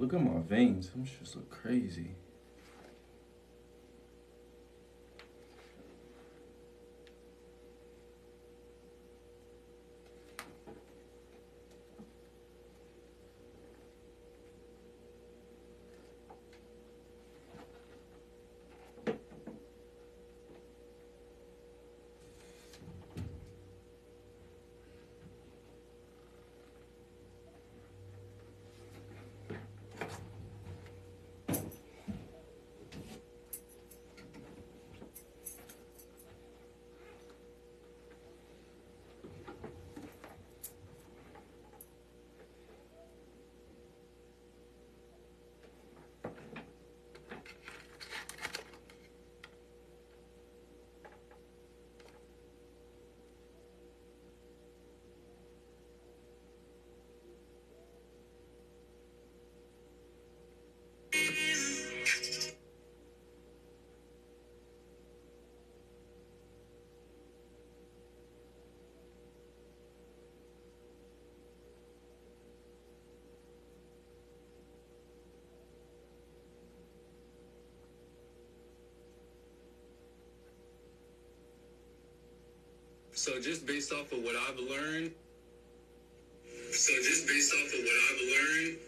Look at my veins. Them just look crazy. So just based off of what I've learned, so just based off of what I've learned,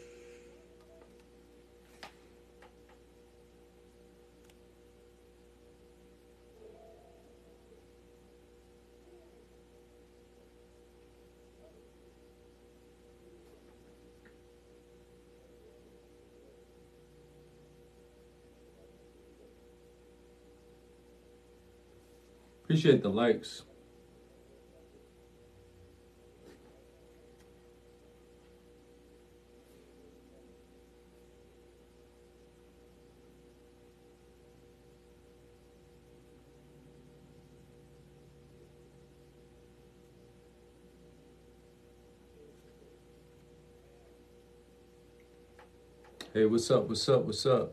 Appreciate the likes. Hey, what's up? What's up? What's up?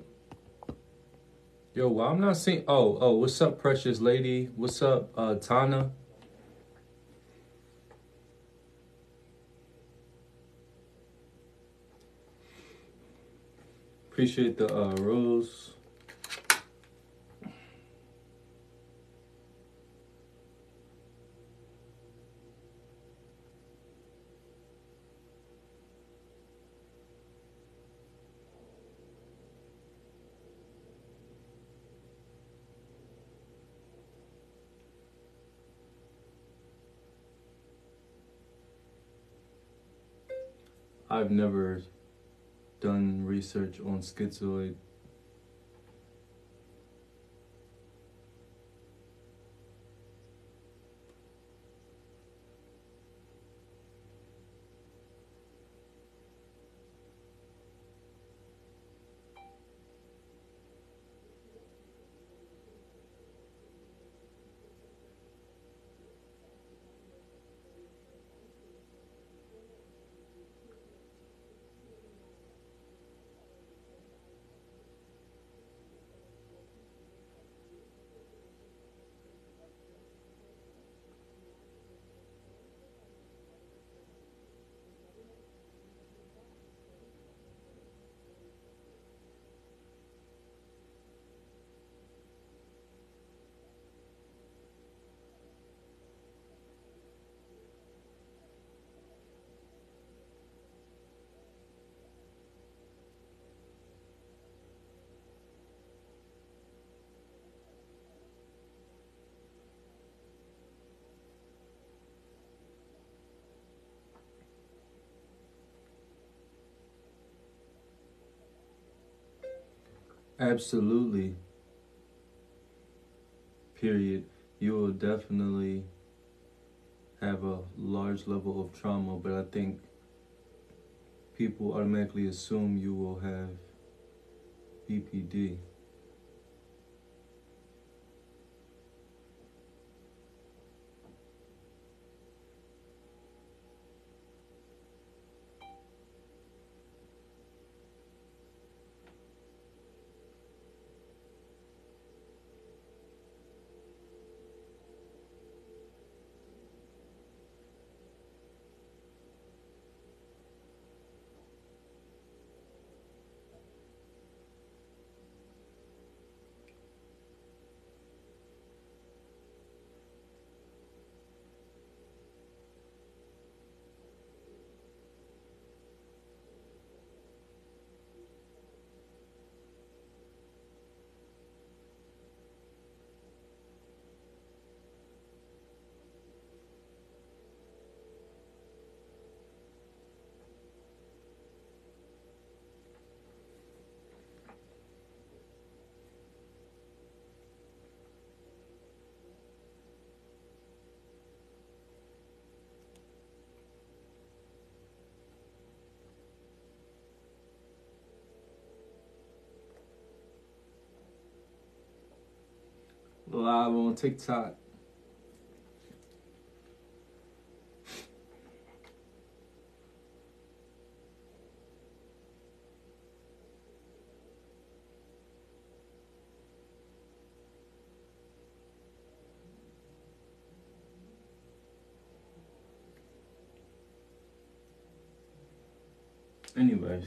Yo, well, I'm not seeing. Oh, what's up, precious lady? What's up, Tana? Appreciate the rose. I've never done research on schizoid. Absolutely. Period. You will definitely have a large level of trauma, but I think people automatically assume you will have BPD. live on TikTok. Anyways.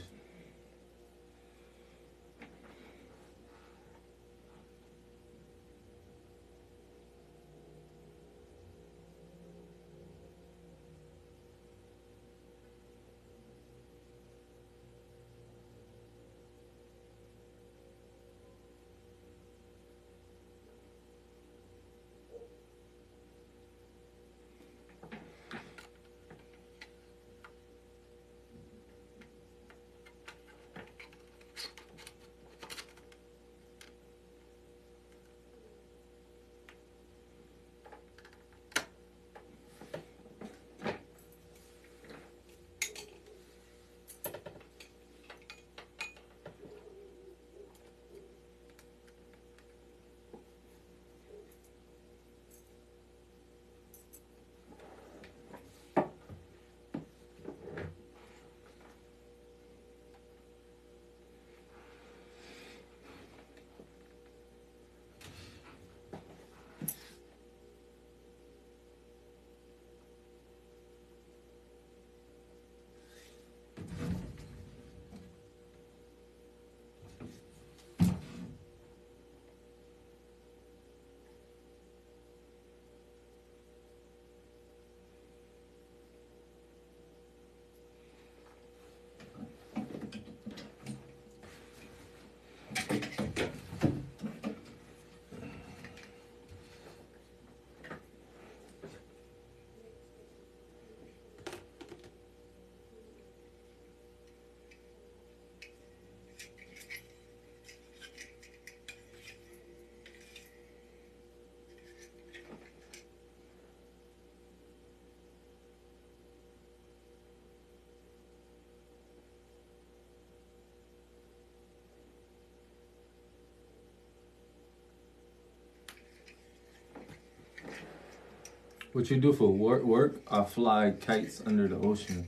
What you do for work? I fly kites under the ocean.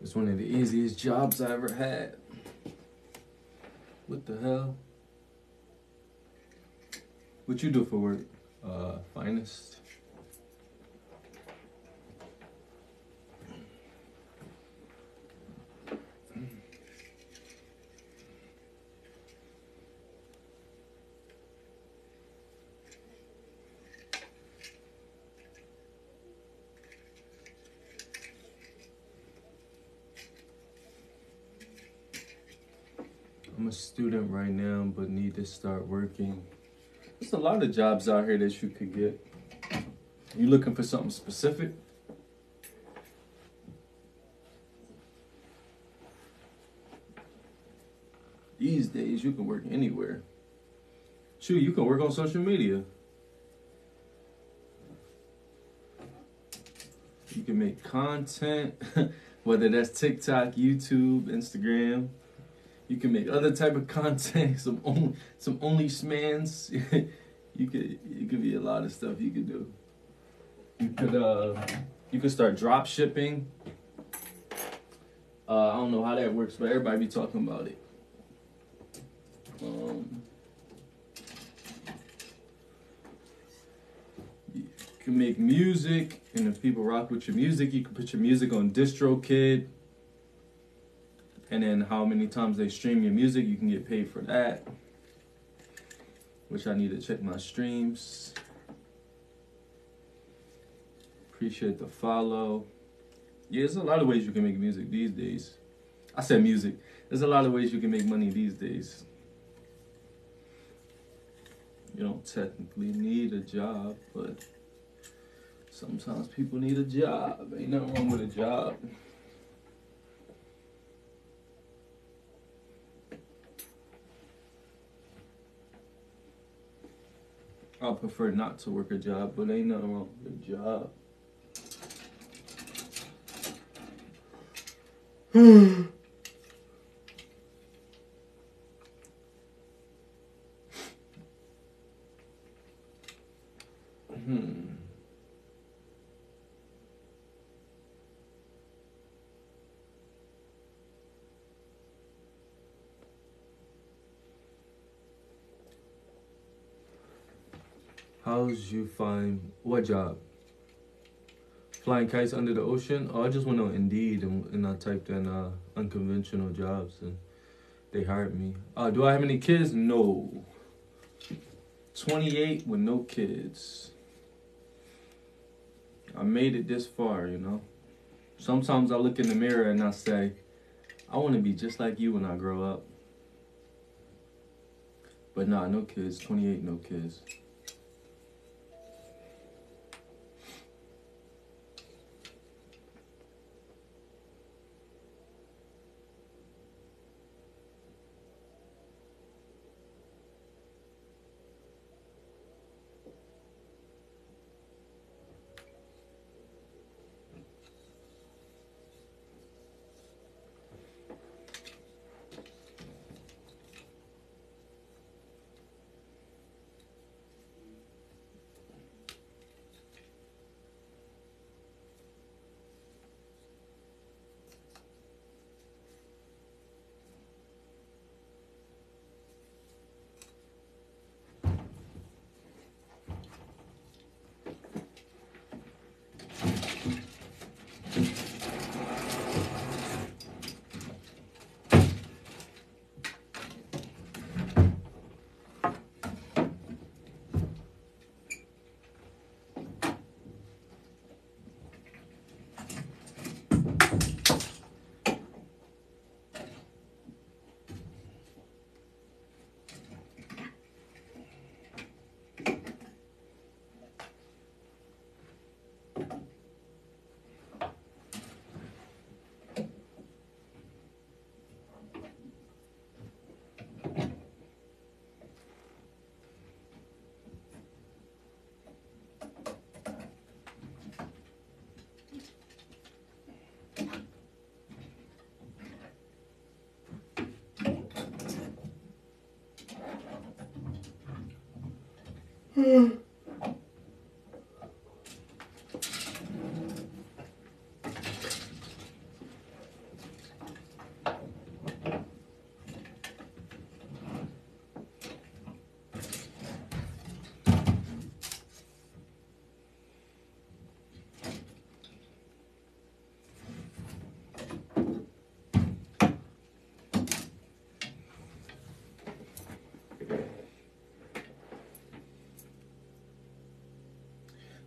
It's one of the easiest jobs I ever had. What the hell? What you do for work? Finest. I'm a student right now, but need to start working. There's a lot of jobs out here that you could get. You looking for something specific? These days, you can work anywhere. Shoot, you can work on social media. You can make content, whether that's TikTok, YouTube, Instagram. You can make other type of content, some OnlySmans. It could be a lot of stuff you could do. You could start drop shipping. I don't know how that works, but everybody be talking about it. You can make music, and if people rock with your music, you can put your music on DistroKid. And then how many times they stream your music, you can get paid for that. Which I need to check my streams. Appreciate the follow. Yeah, there's a lot of ways you can make music these days. I said music. There's a lot of ways you can make money these days. You don't technically need a job, but sometimes people need a job. Ain't nothing wrong with a job. I prefer not to work a job, but ain't nothing wrong with a job. How's you find what job? Flying kites under the ocean? Oh, I just went on Indeed and I typed in unconventional jobs and they hired me. Do I have any kids? No. 28 with no kids. I made it this far, you know. Sometimes I look in the mirror and I say, I want to be just like you when I grow up. But nah, no kids. 28, no kids.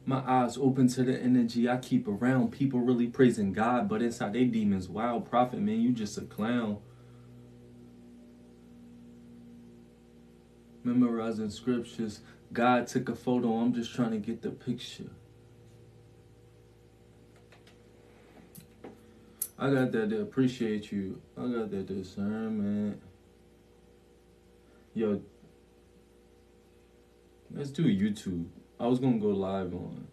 My eyes open to the energy I keep around. People really praising God, but inside they demons. Wow, prophet, man, you just a clown. Memorizing scriptures. God took a photo. I'm just trying to get the picture. I got that to appreciate you. I got that discernment. Yo, let's do YouTube. I was gonna go live on.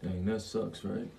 Dang, that sucks, right?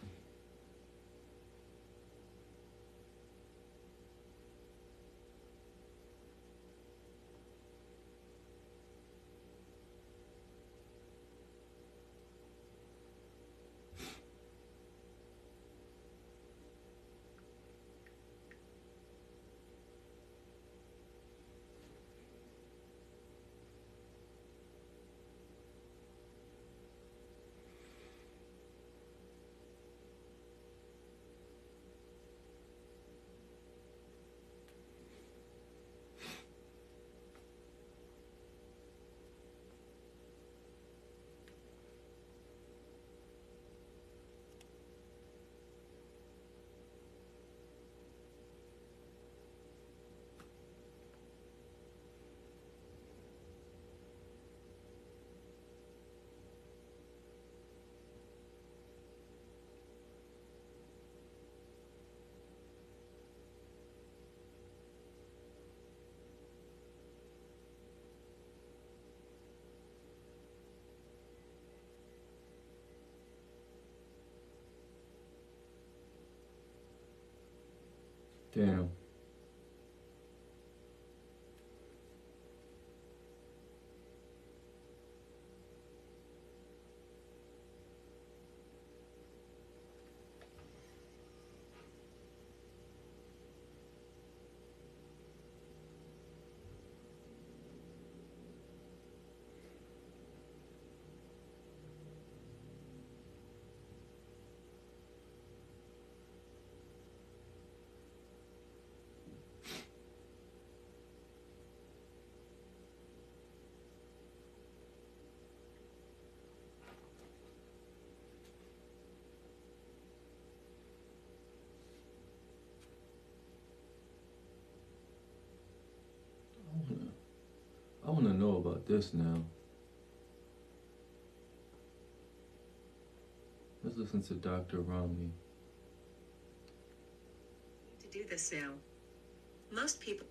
Damn. I want to know about this now. Let's listen to Dr. Romney. To do this now. Most people.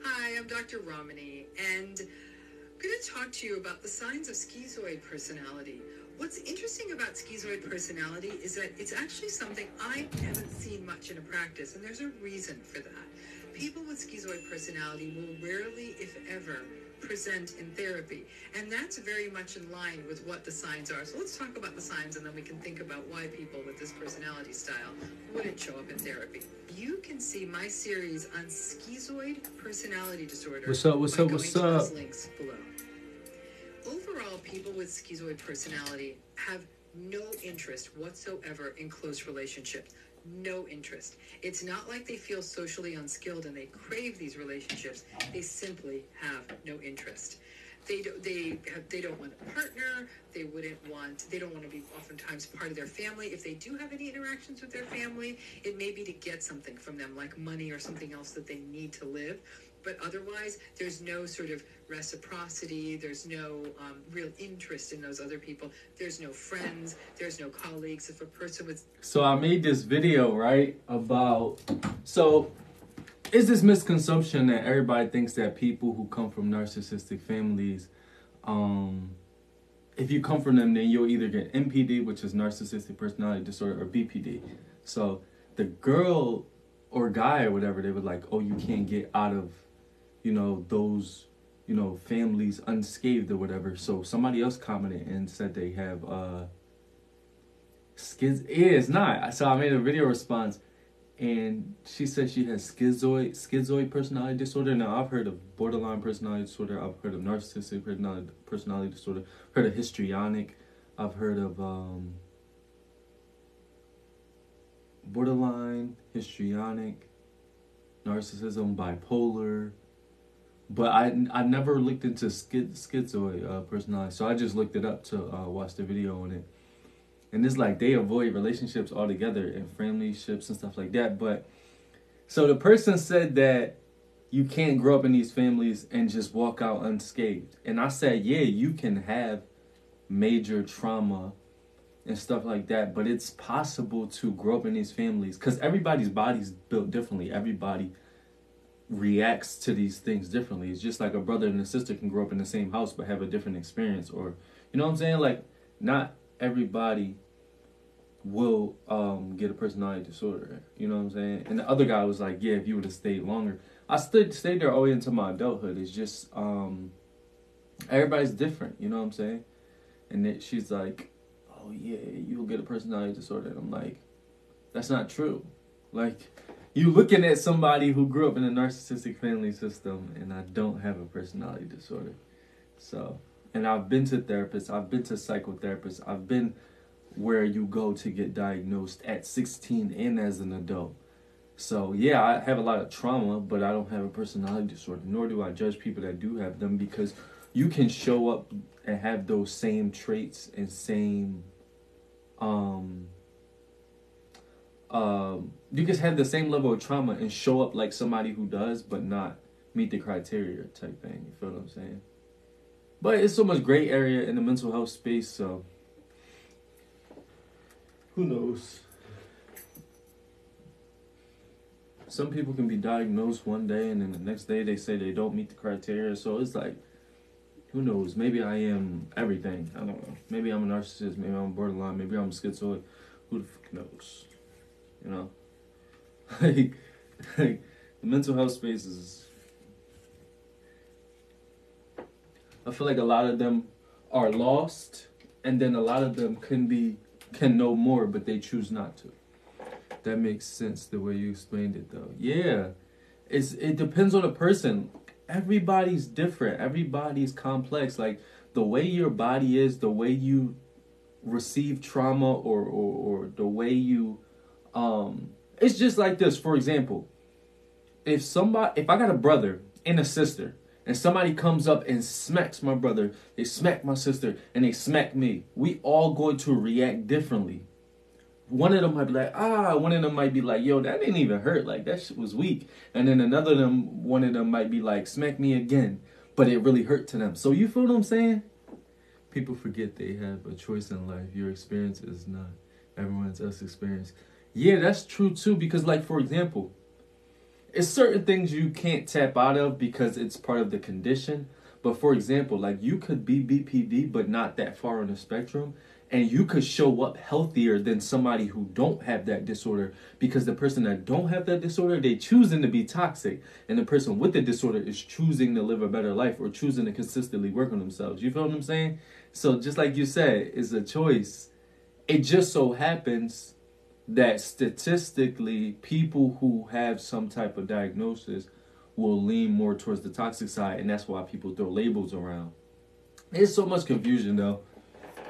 Hi, I'm Dr. Romney, and I'm going to talk to you about the signs of schizoid personality. What's interesting about schizoid personality is that it's actually something I haven't seen much in a practice, and there's a reason for that. People with schizoid personality will rarely, if ever, present in therapy, and that's very much in line with what the signs are. So let's talk about the signs, and then we can think about why people with this personality style wouldn't show up in therapy. You can see my series on schizoid personality disorder. What's up? What's by up? going What's to up? those links below. Overall, people with schizoid personality have no interest whatsoever in close relationships. No interest. It's not like they feel socially unskilled and they crave these relationships. They simply have no interest. They don't want a partner. They don't want to be oftentimes part of their family. If they do have any interactions with their family, it may be to get something from them, like money or something else that they need to live. But otherwise, there's no sort of reciprocity. There's no real interest in those other people. There's no friends. There's no colleagues. If a person was... So I made this video, right, about... So, is this misconception that everybody thinks that people who come from narcissistic families, if you come from them, then you'll either get NPD, which is narcissistic personality disorder, or BPD. So, the girl or guy or whatever, they were like, oh, you can't get out of... those, families unscathed or whatever. So somebody else commented and said they have, it's not. So I made a video response and she said she has schizoid personality disorder. Now I've heard of borderline personality disorder. I've heard of narcissistic personality disorder. I've heard of histrionic. I've heard of, borderline, histrionic, narcissism, bipolar. But I never looked into schizoid personality, so I just looked it up to watch the video on it. And it's like they avoid relationships altogether and friendship and stuff like that. But so the person said that you can't grow up in these families and just walk out unscathed. And I said, yeah, you can have major trauma and stuff like that, but it's possible to grow up in these families because everybody's body's built differently. Everybody reacts to these things differently. It's just like a brother and a sister can grow up in the same house but have a different experience, or you know what I'm saying? Like, not everybody will get a personality disorder. You know what I'm saying? And the other guy was like, yeah, if you would have stayed longer. I stayed there all the way into my adulthood. It's just everybody's different, you know what I'm saying? And then she's like, oh yeah, you'll get a personality disorder. And I'm like, that's not true. Like, you looking at somebody who grew up in a narcissistic family system, and I don't have a personality disorder. So, and I've been to therapists, I've been to psychotherapists, I've been where you go to get diagnosed at 16 and as an adult. So, yeah, I have a lot of trauma, but I don't have a personality disorder, nor do I judge people that do have them, because you can show up and have those same traits and same, you can have the same level of trauma and show up like somebody who does, but not meet the criteria type thing. You feel what I'm saying? But it's so much gray area in the mental health space, so who knows? Some people can be diagnosed one day and then the next day they say they don't meet the criteria. So it's like, Who knows? Maybe I am everything. I don't know. Maybe I'm a narcissist. Maybe I'm borderline. Maybe I'm schizoid. Who the fuck knows? You know? Like the mental health space is... I feel like a lot of them are lost, and then a lot of them can know more, but they choose not to. That makes sense the way you explained it, though. Yeah, it depends on the person. Everybody's different. Everybody's complex. Like the way your body is, the way you receive trauma, or the way you it's just like this. For example, if I got a brother and a sister, and somebody comes up and smacks my brother, they smack my sister, and they smack me, we all going to react differently. One of them might be like, ah. One of them might be like, yo, that didn't even hurt. Like, that shit was weak. And then one of them might be like, smack me again. But it really hurt to them. So you feel what I'm saying? People forget they have a choice in life. Your experience is not everyone else's experience. Yeah, that's true too. Because, like, for example, it's certain things you can't tap out of because it's part of the condition. But for example, like you could be BPD but not that far on the spectrum, and you could show up healthier than somebody who don't have that disorder, because the person that don't have that disorder, they choosing to be toxic, and the person with the disorder is choosing to live a better life or choosing to consistently work on themselves. You feel what I'm saying? So just like you said, it's a choice. It just so happens that statistically, people who have some type of diagnosis will lean more towards the toxic side, and that's why people throw labels around. There's so much confusion, though.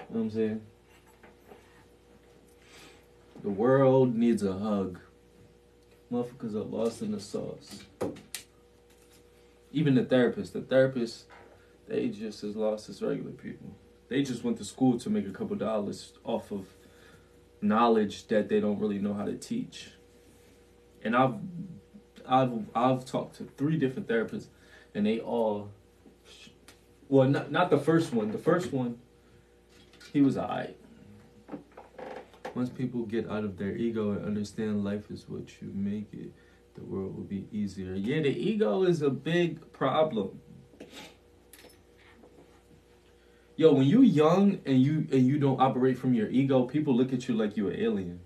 You know what I'm saying? The world needs a hug. Motherfuckers are lost in the sauce. Even the therapists, they just as lost as regular people. They just went to school to make a couple dollars off of knowledge that they don't really know how to teach. And I've talked to 3 different therapists, and they all, well, not the first one. The first one, he was alright. Once people get out of their ego and understand life is what you make it, the world will be easier. Yeah, the ego is a big problem. Yo, when you young and you don't operate from your ego, people look at you like you're an alien.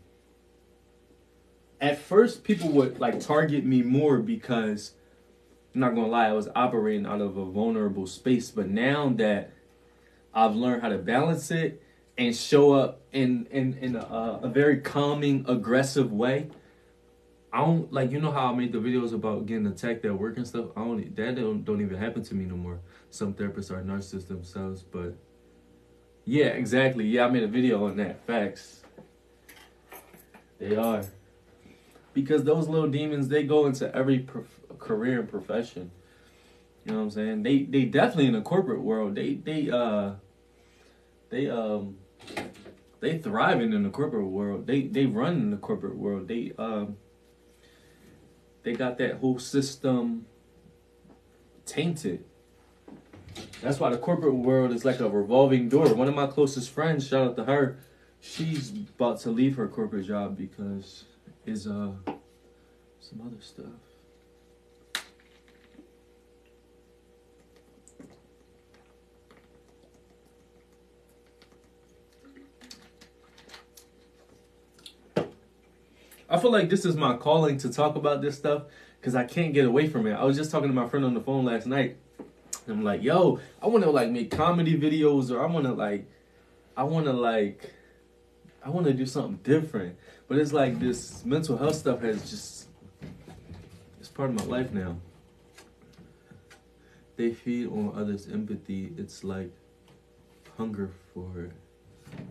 At first, people would like target me more because, I'm not gonna lie, I was operating out of a vulnerable space. But now that I've learned how to balance it and show up in a very calming, aggressive way, I don't, like, you know how I made the videos about getting attacked at work and stuff? That don't even happen to me no more. Some therapists are narcissists themselves, but yeah, exactly. Yeah, I made a video on that. Facts. They are. Because those little demons, they go into every career and profession. You know what I'm saying? They definitely in the corporate world. They thriving in the corporate world. They run in the corporate world. They got that whole system tainted. That's why the corporate world is like a revolving door. One of my closest friends, shout out to her, she's about to leave her corporate job because is some other stuff. I feel like this is my calling to talk about this stuff because I can't get away from it. I was just talking to my friend on the phone last night. And I'm like, yo, I want to like make comedy videos, or I want to do something different. But it's like this mental health stuff it's part of my life now. They feed on others' empathy. It's like hunger for it.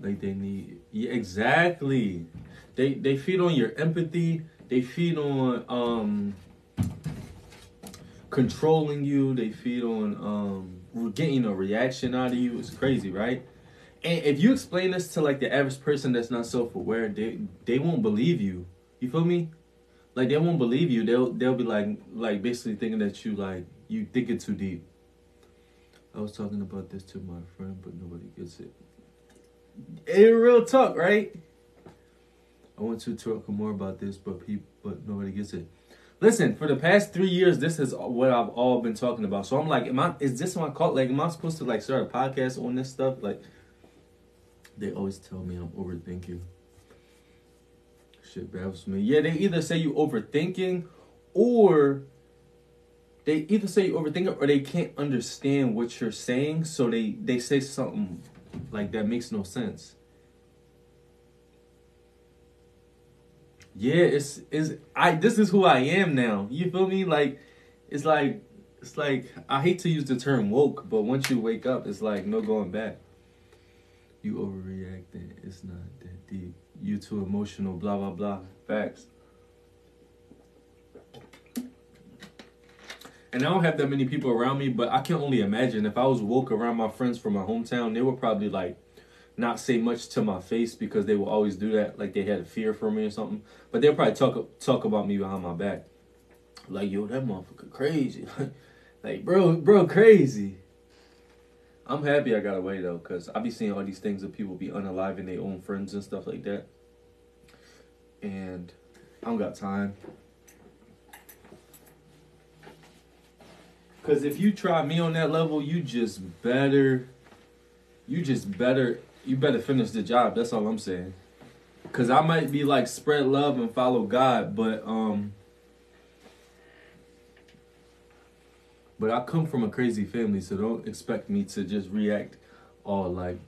Like they need, yeah, exactly. They feed on your empathy. They feed on controlling you. They feed on getting a reaction out of you. It's crazy, right? And if you explain this to like the average person that's not self-aware, they won't believe you. You feel me? Like they won't believe you. They'll be like basically thinking that you think it too deep. I was talking about this to my friend, but nobody gets it. In real talk, right? I want to talk more about this, but nobody gets it. Listen, for the past 3 years, this is what I've all been talking about. So I'm like, is this my call? Like, am I supposed to like start a podcast on this stuff? Like, they always tell me I'm overthinking. Shit baffles me. Yeah, they either say you overthinking, or they can't understand what you're saying, so they say something like that makes no sense. Yeah, this is who I am now. You feel me? Like, it's like I hate to use the term woke, but once you wake up, it's like no going back. You overreacting. It's not that deep. You too emotional. Blah blah blah. Facts. And I don't have that many people around me, but I can only imagine if I was woke around my friends from my hometown, they would probably like not say much to my face because they will always do that, like they had a fear for me or something. But they'll probably talk about me behind my back, like, yo, that motherfucker crazy, like bro crazy. I'm happy I got away though, cause I be seeing all these things of people be unaliving their own friends and stuff like that, and I don't got time. Cause if you try me on that level, you better finish the job. That's all I'm saying. Cause I might be like spread love and follow God, but I come from a crazy family, so don't expect me to just react all like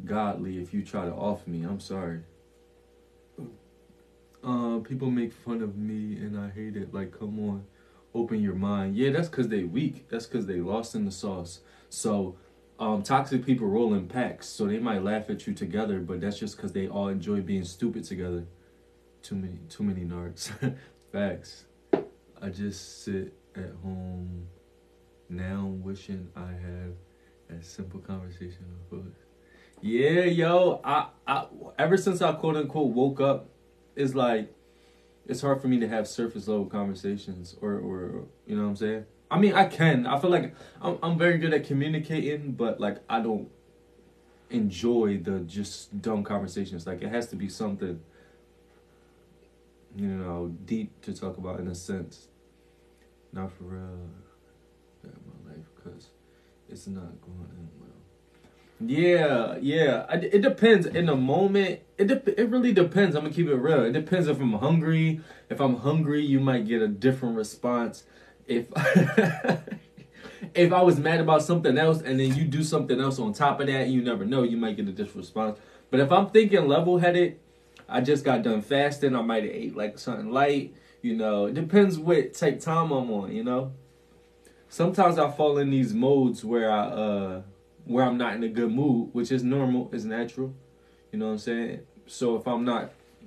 godly if you try to off me. I'm sorry. People make fun of me and I hate it. Like, come on, open your mind. Yeah, that's cause they weak. That's cause they lost in the sauce. So toxic people roll in packs, so they might laugh at you together, but that's just because they all enjoy being stupid together. Too many narcs. Facts. I just sit at home now wishing I have a simple conversation with folks. Yeah, yo, I ever since I quote unquote woke up, it's like it's hard for me to have surface level conversations or you know what I'm saying? I mean, I feel like I'm very good at communicating, but like I don't enjoy the just dumb conversations. Like it has to be something, you know, deep to talk about in a sense. Not for real in my life, because it's not going in well. Yeah. It depends. In the moment, it really depends. I'm gonna keep it real. It depends if I'm hungry. If I'm hungry, you might get a different response. If if I was mad about something else and then you do something else on top of that, you never know, you might get a different response. But if I'm thinking level-headed, I just got done fasting, I might have ate like something light, you know. It depends what type time I'm on, you know. Sometimes I fall in these modes where I'm not in a good mood, which is normal, is natural. You know what I'm saying? So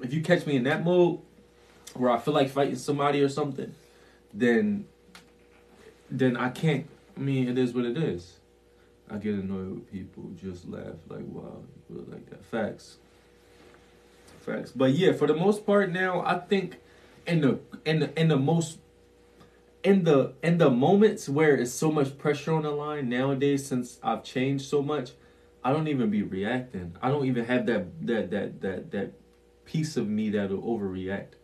if you catch me in that mode where I feel like fighting somebody or something, then I can't. I mean, it is what it is. I get annoyed with people, just laugh like, wow, you look like that. Facts. But yeah, for the most part now, I think in the moments where it's so much pressure on the line nowadays, since I've changed so much, I don't even be reacting. I don't even have that piece of me that'll overreact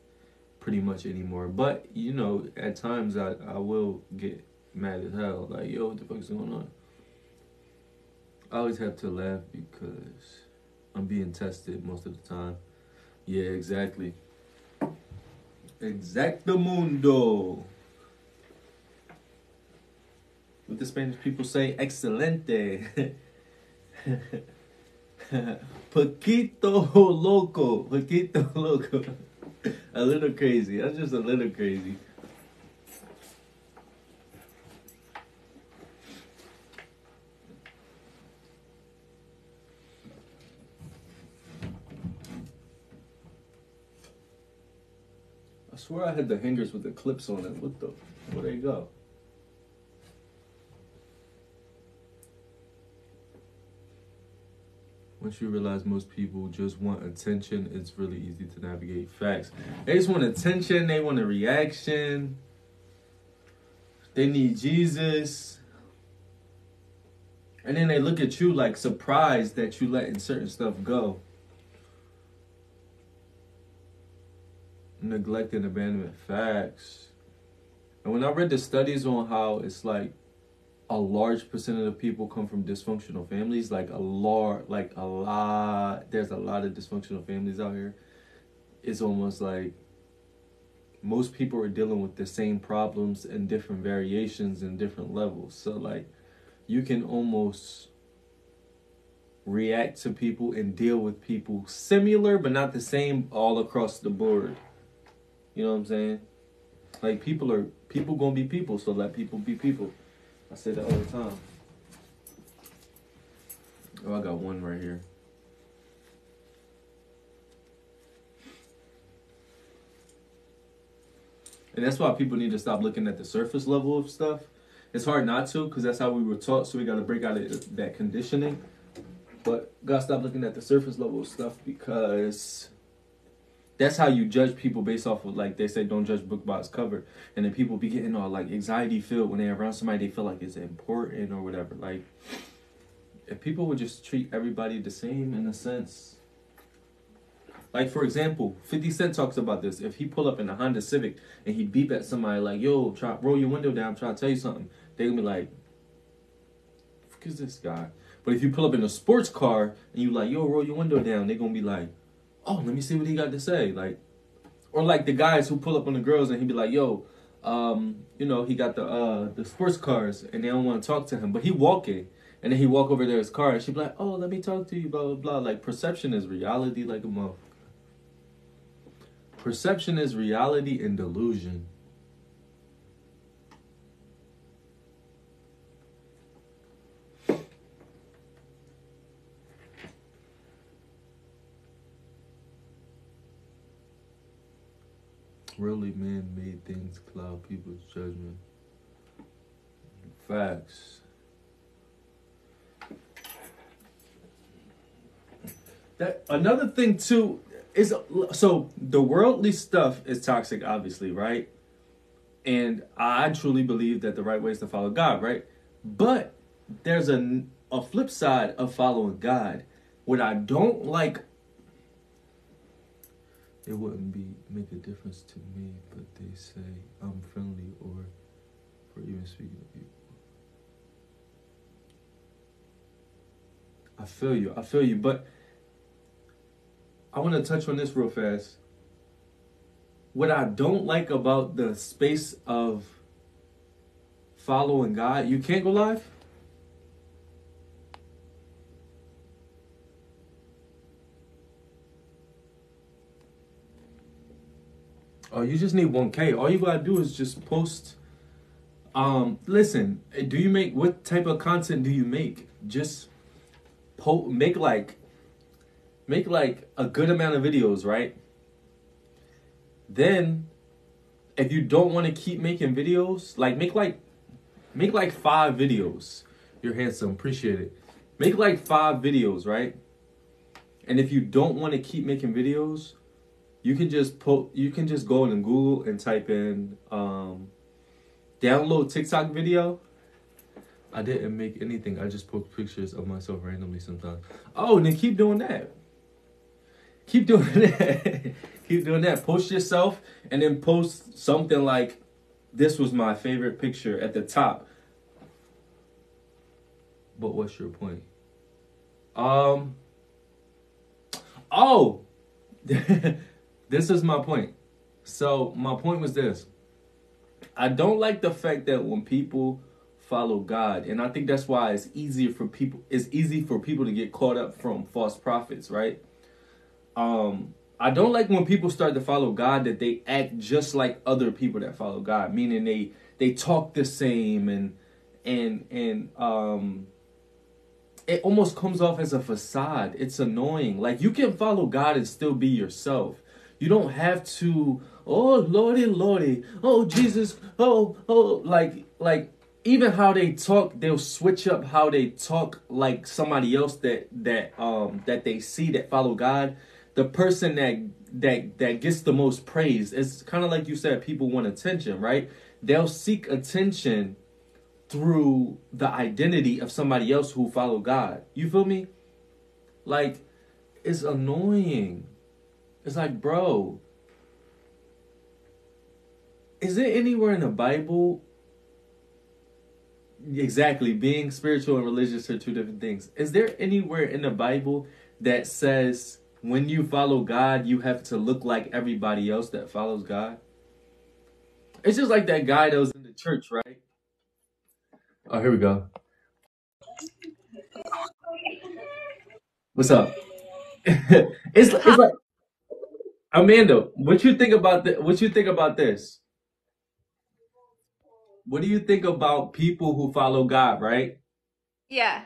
pretty much anymore. But you know, at times I will get mad as hell, like, yo, what the fuck's going on? I always have to laugh because I'm being tested most of the time. Yeah, exactly. Exactamundo. What the Spanish people say, excelente. Poquito loco. A little crazy. That's just a little crazy. I swear I had the hangers with the clips on it. Where they go? Once you realize most people just want attention, it's really easy to navigate. Facts. They just want attention. They want a reaction. They need Jesus. And then they look at you like surprised that you letting certain stuff go. neglect and abandonment. Facts. And when I read the studies on how it's like a large percentage of people come from dysfunctional families, like a lot, there's a lot of dysfunctional families out here. It's almost like most people are dealing with the same problems and different variations and different levels. So like you can almost react to people and deal with people similar but not the same all across the board. You know what I'm saying? Like people gonna be people, so let people be people. I say that all the time. Oh, I got one right here. And that's why people need to stop looking at the surface level of stuff. It's hard not to, because that's how we were taught, so we got to break out of that conditioning. But gotta stop looking at the surface level of stuff, because that's how you judge people based off of, like, they say don't judge book by its cover. And then people be getting all, like, anxiety filled when they're around somebody they feel like it's important or whatever. Like, if people would just treat everybody the same in a sense. Like, for example, 50 Cent talks about this. If he pull up in a Honda Civic and he beep at somebody like, yo, try roll your window down, I'm trying to tell you something, they're going to be like, fuck is this guy? But if you pull up in a sports car and you like, yo, roll your window down, they're going to be like, oh, let me see what he got to say. Like, or like the guys who pull up on the girls and he be like, yo, you know, he got the sports cars and they don't want to talk to him, but he walking. And then he walk over there his car and she be like, oh, let me talk to you, blah, blah, blah. Like, perception is reality like a motherfucker. Perception is reality and delusion. Really, man-made things cloud people's judgment. Facts. That another thing too is, so the worldly stuff is toxic, obviously, right? And I truly believe that the right way is to follow God, right? But there's a flip side of following God. What I don't like, it wouldn't make a difference to me, but they say I'm friendly or for even speaking to people. I feel you, but I want to touch on this real fast. What I don't like about the space of following God, you can't go live? Oh, you just need 1K. All you gotta do is just post. Listen, what type of content do you make? Just make like a good amount of videos, right? Then, if you don't want to keep making videos, like make like 5 videos. You're handsome, appreciate it. Make like 5 videos, right? And if you don't want to keep making videos, you can just go in Google and type in download TikTok video. I didn't make anything. I just post pictures of myself randomly sometimes. Oh, and then keep doing that. Keep doing that. Keep doing that. Post yourself and then post something like, this was my favorite picture at the top. But what's your point? Oh, this is my point. So my point was this. I don't like the fact that when people follow God, and I think that's why it's easy for people to get caught up from false prophets, right? I don't like when people start to follow God that they act just like other people that follow God, meaning they talk the same and it almost comes off as a facade. It's annoying. Like, you can follow God and still be yourself. You don't have to, oh Lordy, oh Jesus, oh like even how they talk, they'll switch up how they talk like somebody else that they see that follow God. The person that gets the most praise, it's kind of like you said, people want attention, right? They'll seek attention through the identity of somebody else who follow God. You feel me? Like, it's annoying. It's like, bro, Is it anywhere in the Bible? Exactly, being spiritual and religious are two different things. Is there anywhere in the Bible that says when you follow God, you have to look like everybody else that follows God? It's just like that guy that was in the church, right? Oh, here we go. What's up? It's Huh. like Amanda, what you think about what you think about this? What do you think about people who follow God, right? Yeah.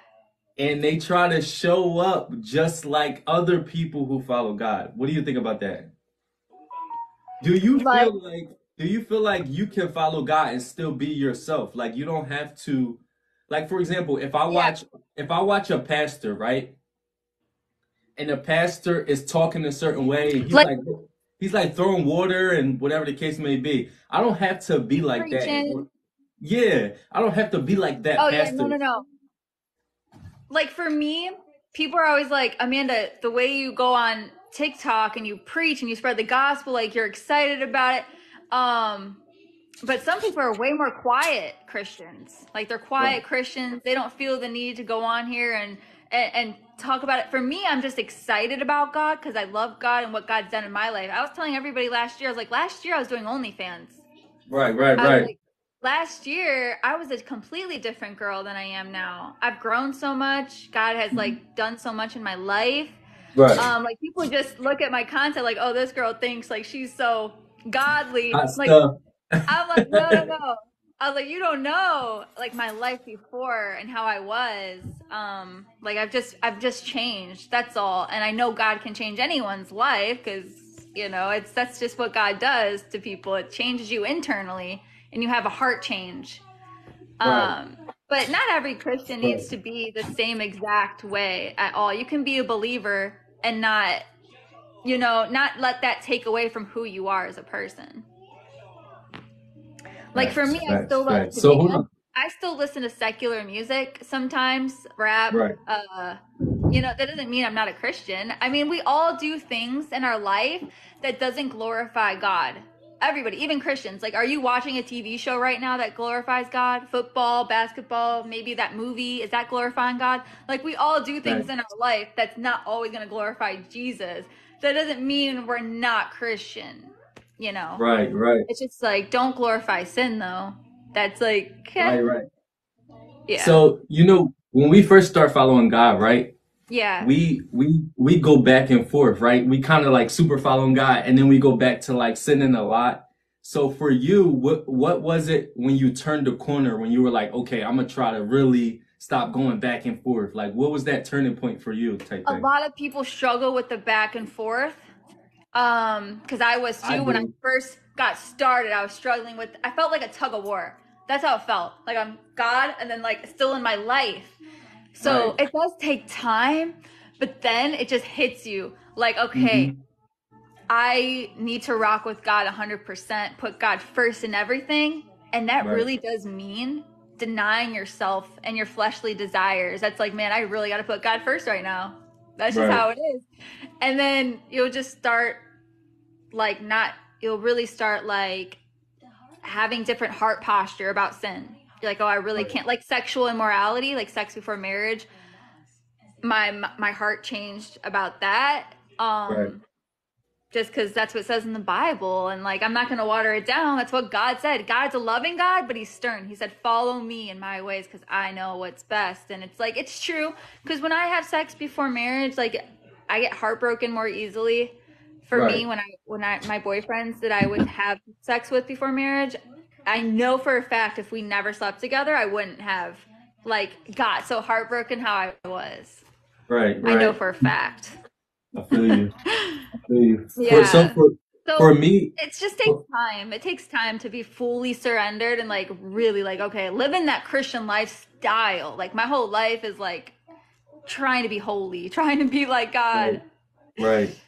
And they try to show up just like other people who follow God. What do you think about that? Do you Like, feel like do you feel like you can follow God and still be yourself? Like you don't have to, like for example, yeah. if I watch a pastor, right? And the pastor is talking a certain way and Like he's like throwing water and whatever the case may be. I don't have to be like that. preaching. Yeah, I don't have to be like that Oh yeah, pastor. no, no, no. Like for me, people are always like, Amanda, the way you go on TikTok and you preach and you spread the gospel, like you're excited about it. But some people are way more quiet Christians. Like they're Right, quiet Christians. They don't feel the need to go on here and talk about it. For me, I'm just excited about God because I love God and what God's done in my life. I was telling everybody last year, I was like, last year I was doing OnlyFans. I was right. like, last year I was a completely different girl than I am now. I've grown so much. God has like done so much in my life. Right. Like people just look at my content like, oh, this girl thinks like she's so godly. Hot Like stuff. I'm like, no, no, no. I was like, you don't know like my life before and how I was. Like I've just changed. That's all. And I know God can change anyone's life because that's just what God does to people. It changes you internally, and you have a heart change. Right, But not every Christian right, needs to be the same exact way at all. You can be a believer and not let that take away from who you are as a person. Like for me, facts. to So be hold honest, on. I still listen to secular music sometimes, rap. Right, That doesn't mean I'm not a Christian. I mean, we all do things in our life that doesn't glorify God. Everybody, even Christians. Like, are you watching a TV show right now that glorifies God? Football, basketball, maybe that movie, is that glorifying God? Like, we all do things right, in our life that's not always going to glorify Jesus. That doesn't mean we're not Christian, you know? right, It's just like, don't glorify sin, though. That's like, right. yeah. So, when we first start following God, right? Yeah. We go back and forth, right? We kind of like super following God, and then we go back to like sinning a lot. So for you, what was it when you turned the corner when you were like, okay, I'm gonna try to really stop going back and forth? Like, what was that turning point for you, type A thing? lot of people struggle with the back and forth. Because I was I too when I do. first got started. I was struggling with. I felt like a tug of war. That's how it felt. Like I'm God, and then like still in my life. So Right. it does take time, but then it just hits you. Like, okay, Hmm. I need to rock with God 100%. Put God first in everything, and that Right. really does mean denying yourself and your fleshly desires. That's like, man, I really got to put God first right now. That's just Right. how it is. And then you'll just start like not you'll really start like having different heart posture about sin. You're like, oh, I really Right. can't, like sexual immorality, like sex before marriage. My heart changed about that. Right. Just because that's what it says in the Bible, and like I'm not gonna water it down. That's what God said. God's a loving God, but He's stern. He said, "Follow me in my ways, because I know what's best." And it's like it's true. Because when I have sex before marriage, like I get heartbroken more easily. For me, Right. when I my boyfriends that I would have sex with before marriage, I know for a fact if we never slept together, I wouldn't have like got so heartbroken how I was. Right. I know Right. for a fact. I feel you. I feel you. For so Yeah. for So for me, it just takes time. It takes time to be fully surrendered and like really like, okay, living that Christian lifestyle. Like my whole life is like trying to be holy, trying to be like right. God. Right.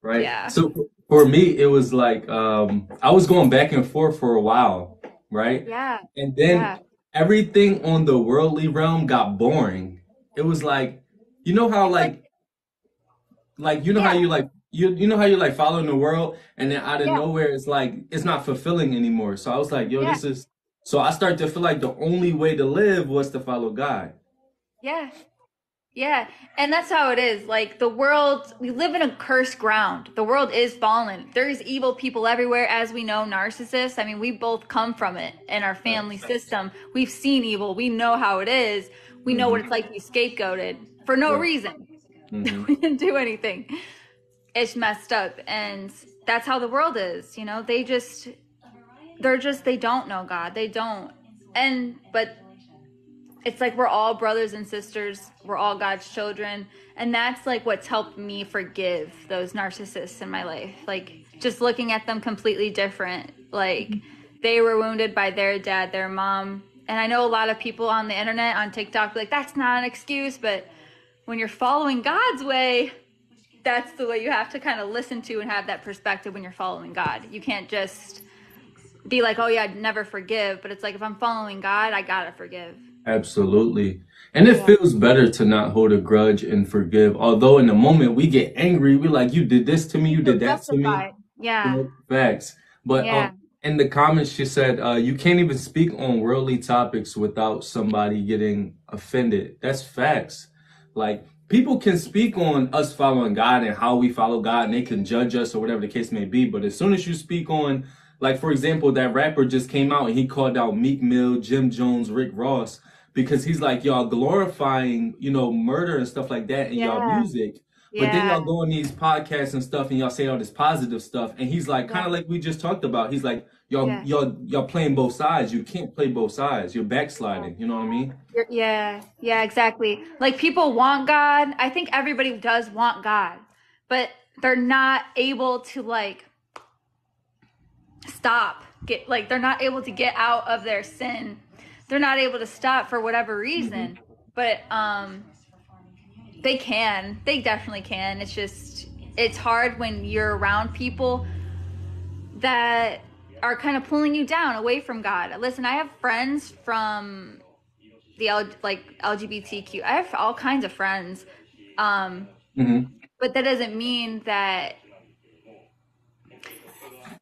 Right. Yeah. So for me, it was like I was going back and forth for a while, right? Yeah. And then Yeah. everything on the worldly realm got boring. It was like, you know how It's like, like you know how yeah. you know how you're like following the world, and then out of Yeah, nowhere it's like it's not fulfilling anymore. So I was like, yo, yeah, this is. So I started to feel like the only way to live was to follow God. yeah. Yeah, and that's how it is. Like the world, we live in a cursed ground. The world is fallen. There's evil people everywhere, as we know, narcissists. I mean, we both come from it in our family Facts. system. We've seen evil. We know how it is. We know what it's Mm-hmm. like to be scapegoated for no Right. reason. Mm-hmm. We didn't do anything. It's messed up, and that's how the world is. You know, they don't know God. They don't. But it's like we're all brothers and sisters. We're all God's children. And that's like what's helped me forgive those narcissists in my life. Like just looking at them completely different. Like they were wounded by their dad, their mom. And I know a lot of people on the internet, on TikTok, be like, that's not an excuse. But when you're following God's way, that's the way you have to kind of listen to and have that perspective when you're following God. You can't just be like, oh yeah, I'd never forgive. But it's like, if I'm following God, I gotta forgive. Absolutely. And it Yeah. feels better to not hold a grudge and forgive. Although in the moment we get angry, we're like, you did this to me, you Feel did that to me. justified. Yeah. Facts. But Yeah. in the comments, she said, you can't even speak on worldly topics without somebody getting offended. That's facts. Like, people can speak on us following God and how we follow God, and they can judge us or whatever the case may be. But as soon as you speak on, like, for example, that rapper just came out and he called out Meek Mill, Jim Jones, Rick Ross, because he's like, y'all glorifying, murder and stuff like that in y'all Yeah. music. But then Yeah. y'all go on these podcasts and stuff and y'all say all this positive stuff. And he's like, kind Yeah. of like we just talked about. He's like, Yeah. y'all playing both sides. You can't play both sides. You're backsliding. You know what I mean? Yeah. Yeah, exactly. Like people want God. I think everybody does want God, but they're not able to like stop. Get like they're not able to get out of their sin. They're not able to stop for whatever Hmm. reason. But they can. They definitely can. It's just it's hard when you're around people that are kind of pulling you down away from God. Listen, I have friends from the LGBTQ. I have all kinds of friends, um, Hmm. but that doesn't mean that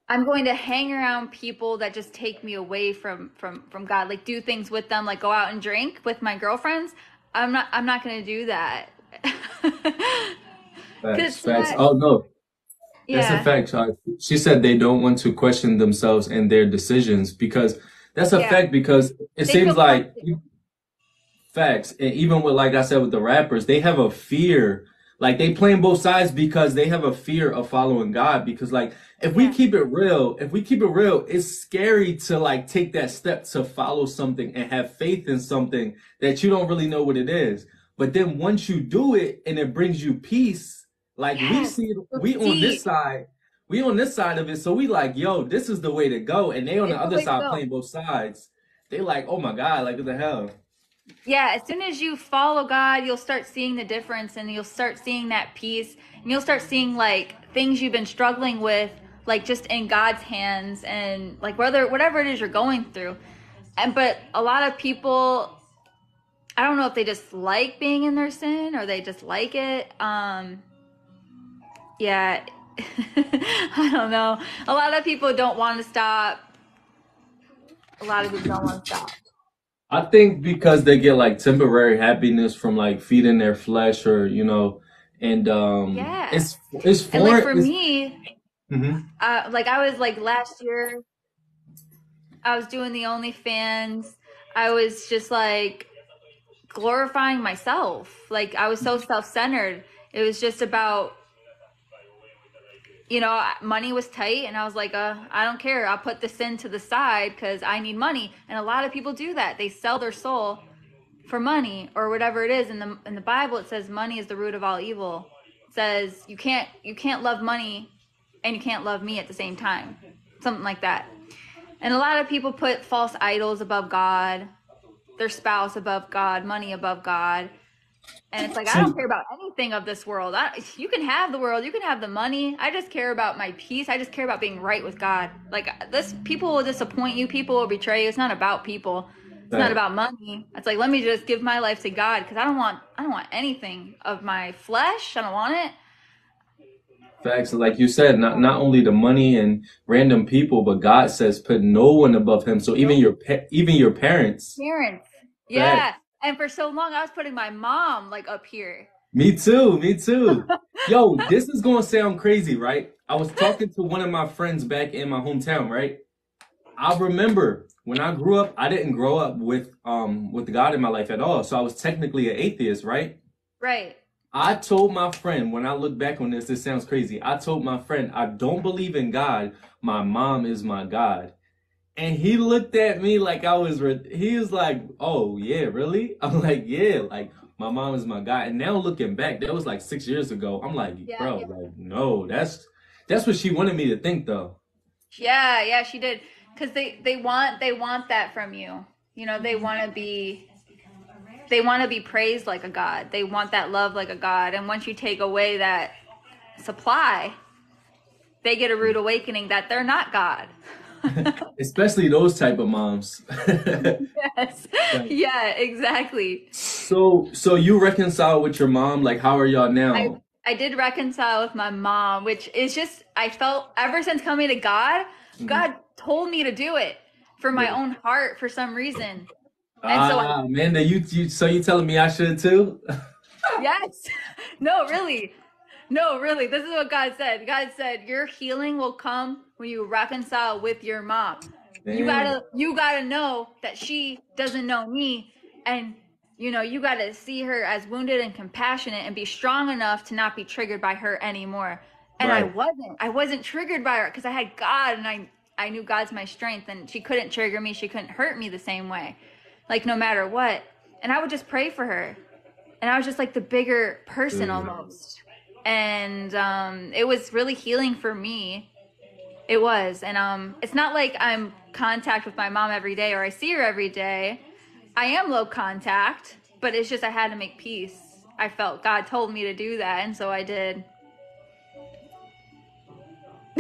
I'm going to hang around people that just take me away from God. Like do things with them, like go out and drink with my girlfriends. I'm not going to do that. Because Facts, it's facts. not. Oh no, that's a Yeah, fact. She said they don't want to question themselves and their decisions because that's a yeah. fact. Because it They seems feel like tempted. facts, and even with like I said with the rappers, they have a fear. Like they playing both sides because they have a fear of following God. Because like Yeah, if we keep it real, it's scary to like take that step to follow something and have faith in something that you don't really know what it is. But then once you do it and it brings you peace, like we yes. see it, So deep. we on this side of it, so we like, yo, this is the way to go. And they on the It's the other way to side go. playing both sides. They like, oh my God, like what the hell? Yeah, as soon as you follow God, you'll start seeing the difference and you'll start seeing that peace and you'll start seeing like things you've been struggling with like just in God's hands and like whatever it is you're going through. And but a lot of people I don't know if they just like being in their sin or they just like it. Yeah. I don't know. A lot of people don't want to stop. A lot of people don't want to stop. I think because they get like temporary happiness from like feeding their flesh or and Yeah. it's And like foreign. for It's me, mhm. like I was like last year I was doing the OnlyFans. I was just like glorifying myself. Like I was so self-centered. It was just about, money was tight and I was like, I don't care. I'll put the sin to the side because I need money. And a lot of people do that. They sell their soul for money or whatever it is. In the Bible it says money is the root of all evil. It says you can't love money and you can't love me at the same time. Something like that. And a lot of people put false idols above God, their spouse above God, money above God. And it's like, I don't See, care about anything of this world. You can have the world, you can have the money. I just care about my peace. I just care about being right with God. Like this, people will disappoint you. People will betray you. It's not about people. It's not that about money. It's like, let me just give my life to God because I don't want anything of my flesh. I don't want it. Facts, like you said, not only the money and random people, but God says put no one above Him. So even Nope. even your parents. Parents. Fact. Yeah. And for so long, I was putting my mom like up here. Me too. Me too. Yo, this is gonna sound crazy, right? I was talking to one of my friends back in my hometown, right? I remember when I grew up, I didn't grow up with God in my life at all. So I was technically an atheist, right? Right. I told my friend, when I look back on this sounds crazy. I told my friend, I don't believe in God. My mom is my God. And he looked at me like he was like, oh, yeah, really? I'm like, yeah, like my mom is my God. And now looking back, that was like 6 years ago. I'm like, Yeah. bro, like, no, that's what she wanted me to think, though. Yeah. Yeah. She did. Because they want that from you. You know, they want to be praised like a god. They want that love like a god. And once you take away that supply, they get a rude awakening that they're not God. Especially those type of moms. Yes. Like, Yeah, exactly. so you reconcile with your mom? Like, how are y'all I now? I did reconcile with my mom, which is just I felt ever since coming to God, Mhm. God told me to do it for my Yeah. own heart for some reason. And so I Ah, man, so you telling me I should too? yes. No, really. No, really. This is what God said. God said, "Your healing will come when you reconcile with your mom. You Damn. gotta, you gotta know that she doesn't know me, and you gotta see her as wounded and compassionate, and be strong enough to not be triggered by her anymore." And I Right. wasn't. I wasn't triggered by her because I had God, and I knew God's my strength, and she couldn't trigger me. She couldn't hurt me the same way, like no matter what. And I would just pray for her, and I was just like the bigger person Good. almost. And it was really healing for me. It was, and it's not like I'm contact with my mom every day or I see her every day. I am low contact, but it's just I had to make peace. I felt God told me to do that, and so I did.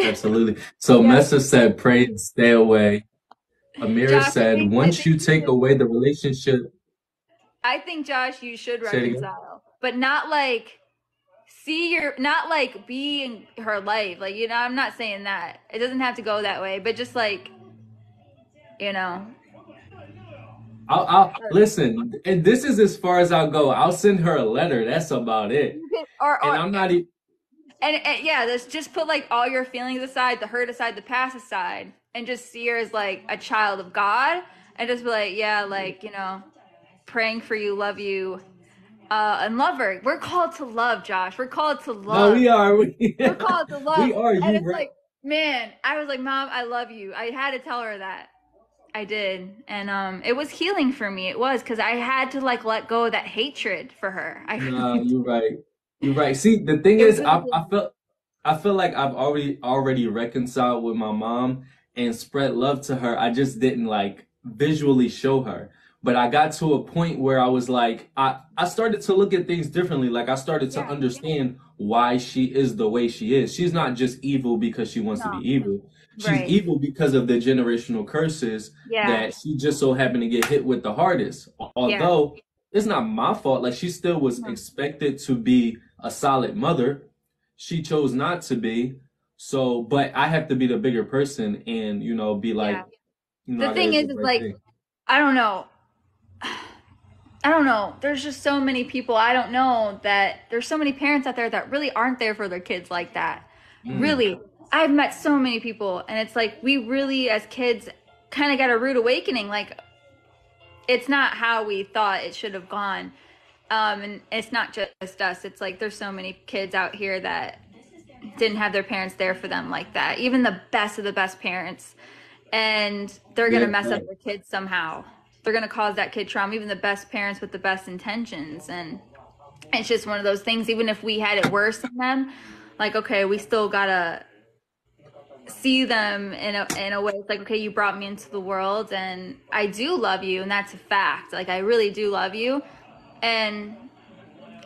Absolutely. So Yeah, Messa said, pray and stay away. Amir Josh, I said, think I once think you you take should. away the relationship, I think Josh, you should say it again. reconcile, but not like not like be in her life. Like I'm not saying that. It doesn't have to go that way, but just like you know, I'll listen, and this is as far as I'll go. I'll send her a letter. That's about it. you could, or And I'm not even, and yeah, just put like all your feelings aside, the hurt aside, the past aside, and just see her as like a child of God, and just be like, yeah, like praying for you, love you, and love her. We're called to love, Josh. We're called to no, love. we are. We're called to We love, are. and You it's right. like, man, I was like, Mom, I love you. I had to tell her that. I did, and it was healing for me. It was because I had to like let go of that hatred for her. I Nah, really, you're right. You're right. See, the thing it was is, really I feel like I've already reconciled with my mom and spread love to her. I just didn't like visually show her. But I got to a point where I was like, I started to look at things differently. Like I started to yeah, understand why she is the way she is. She's not just evil because she wants to be no, evil. She's right, evil because of the generational curses yeah, that she just so happened to get hit with the hardest. yeah. Although it's not my fault. Like she still was No. expected to be a solid mother. She chose not to be. So, but I have to be the bigger person and, be Yeah. like, The I gotta thing do is, the right like, thing. I don't know. I don't know. There's just so many people. I don't know that there's so many parents out there that really aren't there for their kids like that. Mm, Really. I've met so many people, and it's like we really, as kids, kind of got a rude awakening. Like, it's not how we thought it should have gone. And it's not just us. It's like there's so many kids out here that didn't have their parents there for them like that. Even the best of the best parents. And they're going to good mess up point. their kids somehow. They're going to cause that kid trauma, even the best parents with the best intentions. And it's just one of those things, even if we had it worse than them, like, okay, we still got to see them in a way. It's like, okay, you brought me into the world and I do love you. And that's a fact. Like, I really do love you. And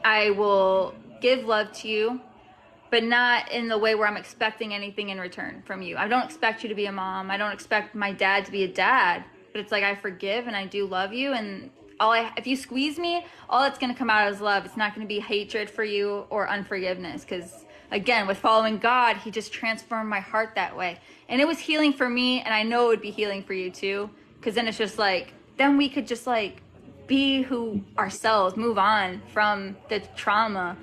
I will give love to you, but not in the way where I'm expecting anything in return from you. I don't expect you to be a mom. I don't expect my dad to be a dad. But it's like I forgive and I do love you. And if you squeeze me, all that's going to come out is love. It's not going to be hatred for you or unforgiveness because again, with following God, he just transformed my heart that way. And it was healing for me, and I know it would be healing for you too, because then it's just like, then we could just like be who ourselves, move on from the trauma,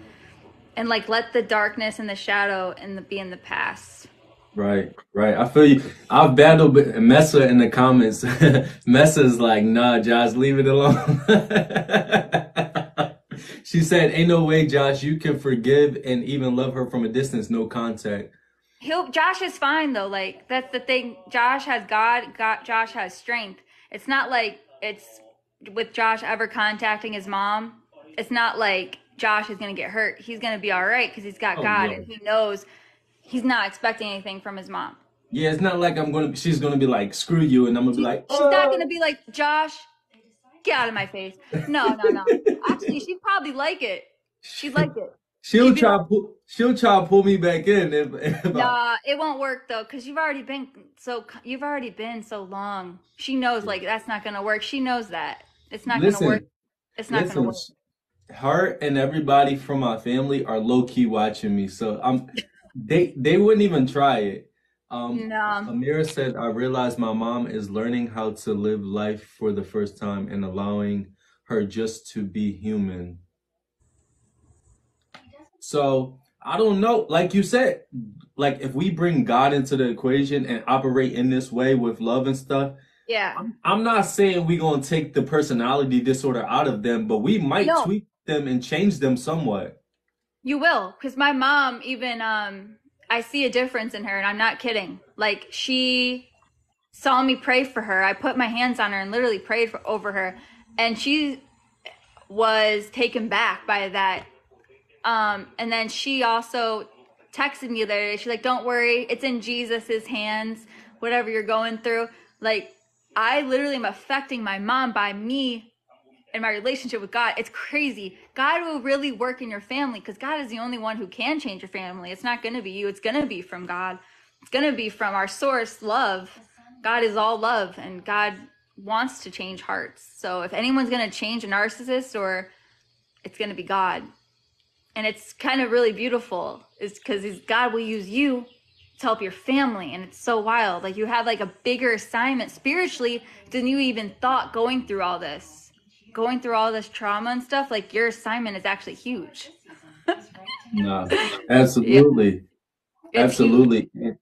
and like let the darkness and the shadow and be in the past. Right, right. I feel you. I've battled with Messa in the comments. Messa's like, nah, Josh, leave it alone. She said, ain't no way, Josh, you can forgive and even love her from a distance, no contact. Josh is fine though. Like that's the thing. Josh has God. Josh has strength. It's not like it's with Josh ever contacting his mom. It's not like Josh is gonna get hurt. He's gonna be all right because he's got God, yeah. and he knows he's not expecting anything from his mom. Yeah, it's not like she's gonna be like, screw you, and I'm gonna be like, She's not gonna be like, Josh, get out of my face. No. Actually, she'd probably like it. She'd like it. She'll try to pull me back in if Nah, it won't work though, because you've already been so long. She knows like that's not gonna work. She knows that. It's not gonna work. It's not gonna work. Her and everybody from my family are low key watching me, so they wouldn't even try it. No. Amira said, I realized my mom is learning how to live life for the first time and allowing her just to be human. So I don't know, like you said, like if we bring God into the equation and operate in this way with love and stuff, Yeah. I'm not saying we're gonna take the personality disorder out of them, but we might tweak them and change them somewhat. You will, because my mom even I see a difference in her, and I'm not kidding. Like she saw me pray for her. I put my hands on her and literally prayed over her, and she was taken back by that. And then she also texted me the other day. She's like, don't worry, it's in Jesus's hands, whatever you're going through. Like, I literally am affecting my mom by me and my relationship with God. It's crazy. God will really work in your family because God is the only one who can change your family. It's not going to be you. It's going to be from God. It's going to be from our source, love. God is all love, and God wants to change hearts. So if anyone's going to change a narcissist, or it's going to be God. And it's kind of really beautiful, is because God will use you to help your family. And it's so wild. Like you have like a bigger assignment spiritually than you even thought going through all this trauma and stuff. Like your assignment is actually huge. No, absolutely. Yeah. Absolutely. Huge.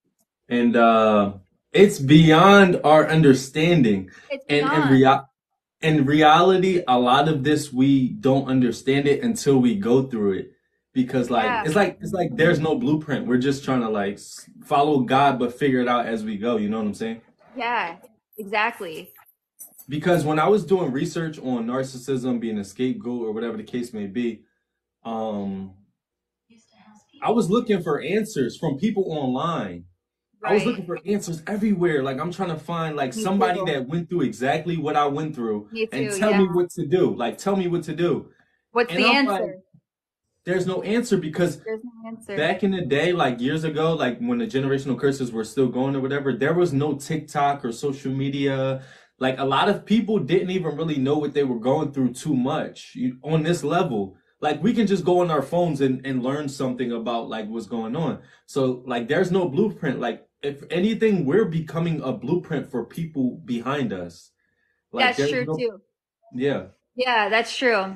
And it's beyond our understanding. It's beyond. And in reality, a lot of this, we don't understand it until we go through it. Because it's like there's no blueprint. We're just trying to like follow God, but figure it out as we go. You know what I'm saying? Yeah, exactly. Because when I was doing research on narcissism, being a scapegoat, or whatever the case may be, I was looking for answers from people online. Right. I was looking for answers everywhere. Like I'm trying to find like somebody that went through exactly what I went through and tell me what to do. Like tell me what to do. What's the answer? Like, there's no answer because back in the day, like years ago, like when the generational curses were still going or whatever, there was no TikTok or social media. Like a lot of people didn't even really know what they were going through too much on this level. Like we can just go on our phones and learn something about like what's going on. So like there's no blueprint. Like if anything, we're becoming a blueprint for people behind us. Like, that's true too. Yeah. Yeah, that's true.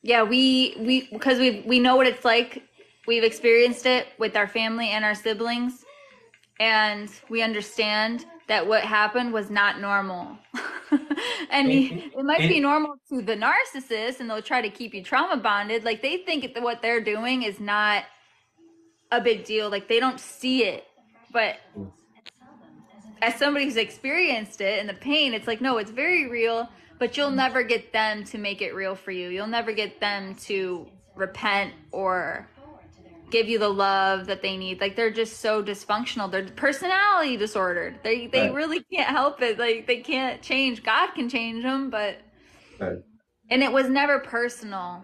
Yeah, we because we know what it's like. We've experienced it with our family and our siblings, and we understand that what happened was not normal. And it might be normal to the narcissist, and they'll try to keep you trauma bonded. Like they think that what they're doing is not a big deal. Like they don't see it. But as somebody who's experienced it and the pain, it's like, no, it's very real. But you'll never get them to make it real for you. You'll never get them to repent or give you the love that they need. Like they're just so dysfunctional. They're personality disordered. They right. really can't help it. Like they can't change. God can change them, but right. And it was never personal.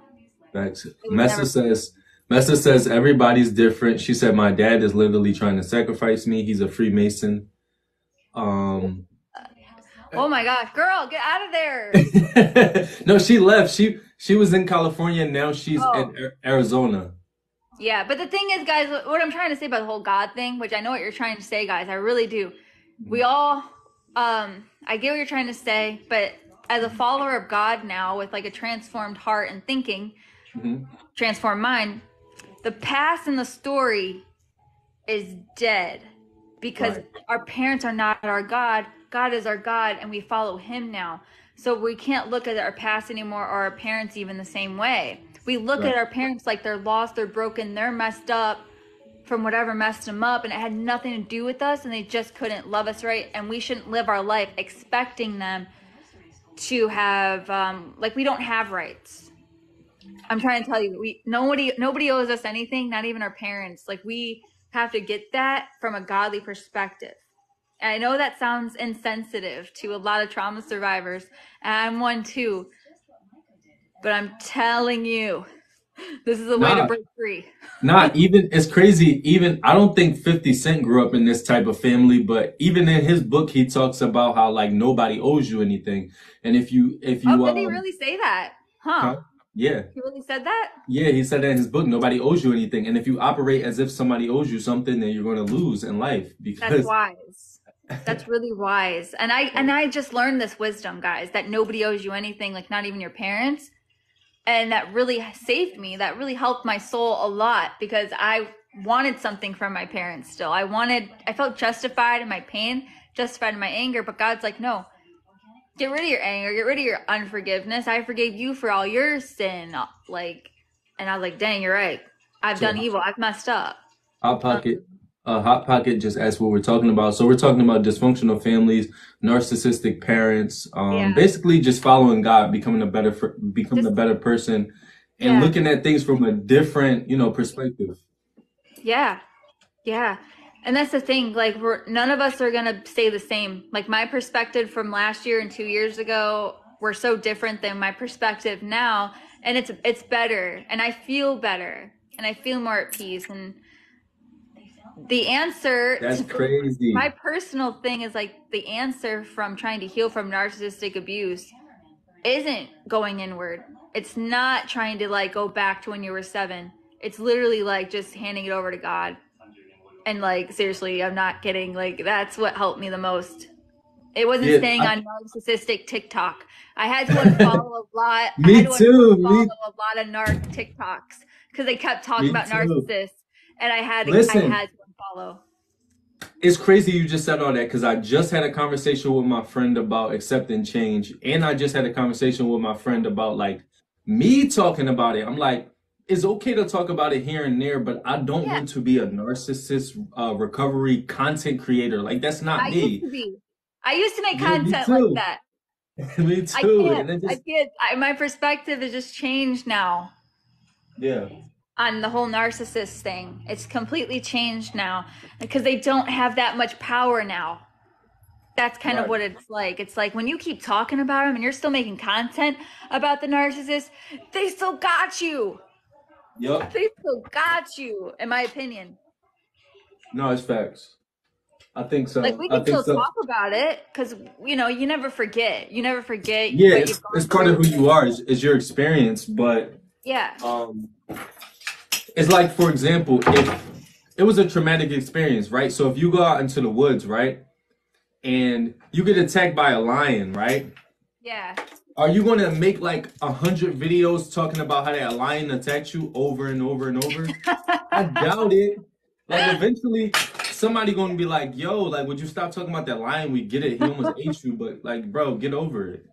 Thanks. Messa says everybody's different. She said my dad is literally trying to sacrifice me. He's a Freemason. Oh my gosh, girl, get out of there. No, she left. She was in California and now she's in Arizona. Yeah, but the thing is, guys, what I'm trying to say about the whole God thing, which I know what you're trying to say, guys, I really do. We all, I get what you're trying to say, but as a follower of God now, with like a transformed heart and thinking, transformed mind, the past and the story is dead because Right. our parents are not our God. God is our God, and we follow Him now. So we can't look at our past anymore, or our parents even the same way. We look Right. at our parents like they're lost, they're broken, they're messed up from whatever messed them up, and it had nothing to do with us, and they just couldn't love us right. And we shouldn't live our life expecting them to have, like, we don't have rights. I'm trying to tell you, nobody owes us anything, not even our parents. Like, we have to get that from a godly perspective. And I know that sounds insensitive to a lot of trauma survivors, and I'm one too. But I'm telling you, this is a way to Nah, break free. not even, it's crazy. Even, I don't think 50 Cent grew up in this type of family, but even in his book, he talks about how like nobody owes you anything. And if Oh, you, did he really say that? Huh? huh? Yeah. He really said that? Yeah, he said that in his book, nobody owes you anything. And if you operate as if somebody owes you something, then you're going to lose in life That's because, wise. That's really wise. And I just learned this wisdom, guys, that nobody owes you anything, like not even your parents. And that really saved me. That really helped my soul a lot because I wanted something from my parents still. I felt justified in my pain, justified in my anger, but God's like, no, get rid of your anger, get rid of your unforgiveness. I forgave you for all your sin. Like, and I was like, dang, you're right. I've done so evil. I've messed up. Hot Pocket, Hot Pocket just asked what we're talking about. So we're talking about dysfunctional families, narcissistic parents, Yeah. basically just following God, becoming becoming a Just, better person, and yeah. looking at things from a different, perspective. Yeah. Yeah. And that's the thing, like none of us are going to stay the same. Like my perspective from last year and 2 years ago were so different than my perspective now, and it's better, and I feel better, and I feel more at peace. And the answer That's to crazy. my personal thing is like the answer from trying to heal from narcissistic abuse isn't going inward. It's not trying to like go back to when you were 7. It's literally like just handing it over to God. And like seriously, I'm not kidding. Like that's what helped me the most. It wasn't Yeah, staying on narcissistic TikTok. I had to unfollow a lot. I had me to too. unfollow a lot of narc TikToks because they kept talking Me about too. narcissists, and I Listen, had to unfollow. it's crazy you just said all that because I just had a conversation with my friend about accepting change, and I just had a conversation with my friend about like me talking about it. I'm like, it's okay to talk about it here and there, but I don't Yeah, want to be a narcissist recovery content creator. Like that's not I used me. to be. I used to make Yeah, me content like too. that. Me I too. can't. And it I just can't. My perspective has just changed now yeah. on the whole narcissist thing. It's completely changed now because they don't have that much power now. That's kind of Right. what it's like. It's like when you keep talking about them and you're still making content about the narcissist, they still got you. Yup. They still got you, in my opinion. No, it's facts. I think Like so. we I can think still so. talk about it because you never forget. You never forget Yeah, what you've it's gone part of through. who you are is your experience, but Yeah. um it's like, for example, if it was a traumatic experience, right? So if you go out into the woods, right, and you get attacked by a lion, right? Yeah. Are you gonna make like 100 videos talking about how that lion attacked you over and over and over? I doubt it. Like eventually, somebody gonna be like, "Yo, like, would you stop talking about that lion? We get it. He almost ate you, but like, bro, get over it."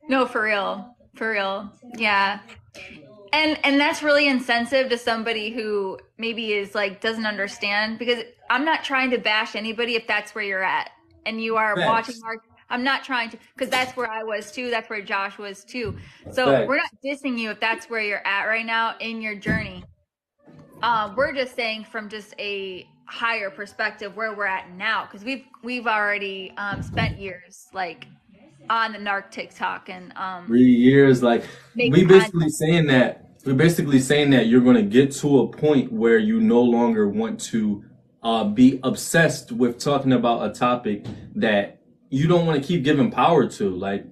No, for real. For real. Yeah. And that's really insensitive to somebody who maybe is like doesn't understand because I'm not trying to bash anybody if that's where you're at and you are watching Facts. our I'm not trying to because that's where I was too, that's where Josh was too. So we're not Facts. dissing you if that's where you're at right now in your journey. We're just saying from just a higher perspective where we're at now because we've already spent years like on the narc TikTok and 3 years, like making we content. basically saying that we're basically saying that you're gonna get to a point where you no longer want to be obsessed with talking about a topic that you don't want to keep giving power to. Like,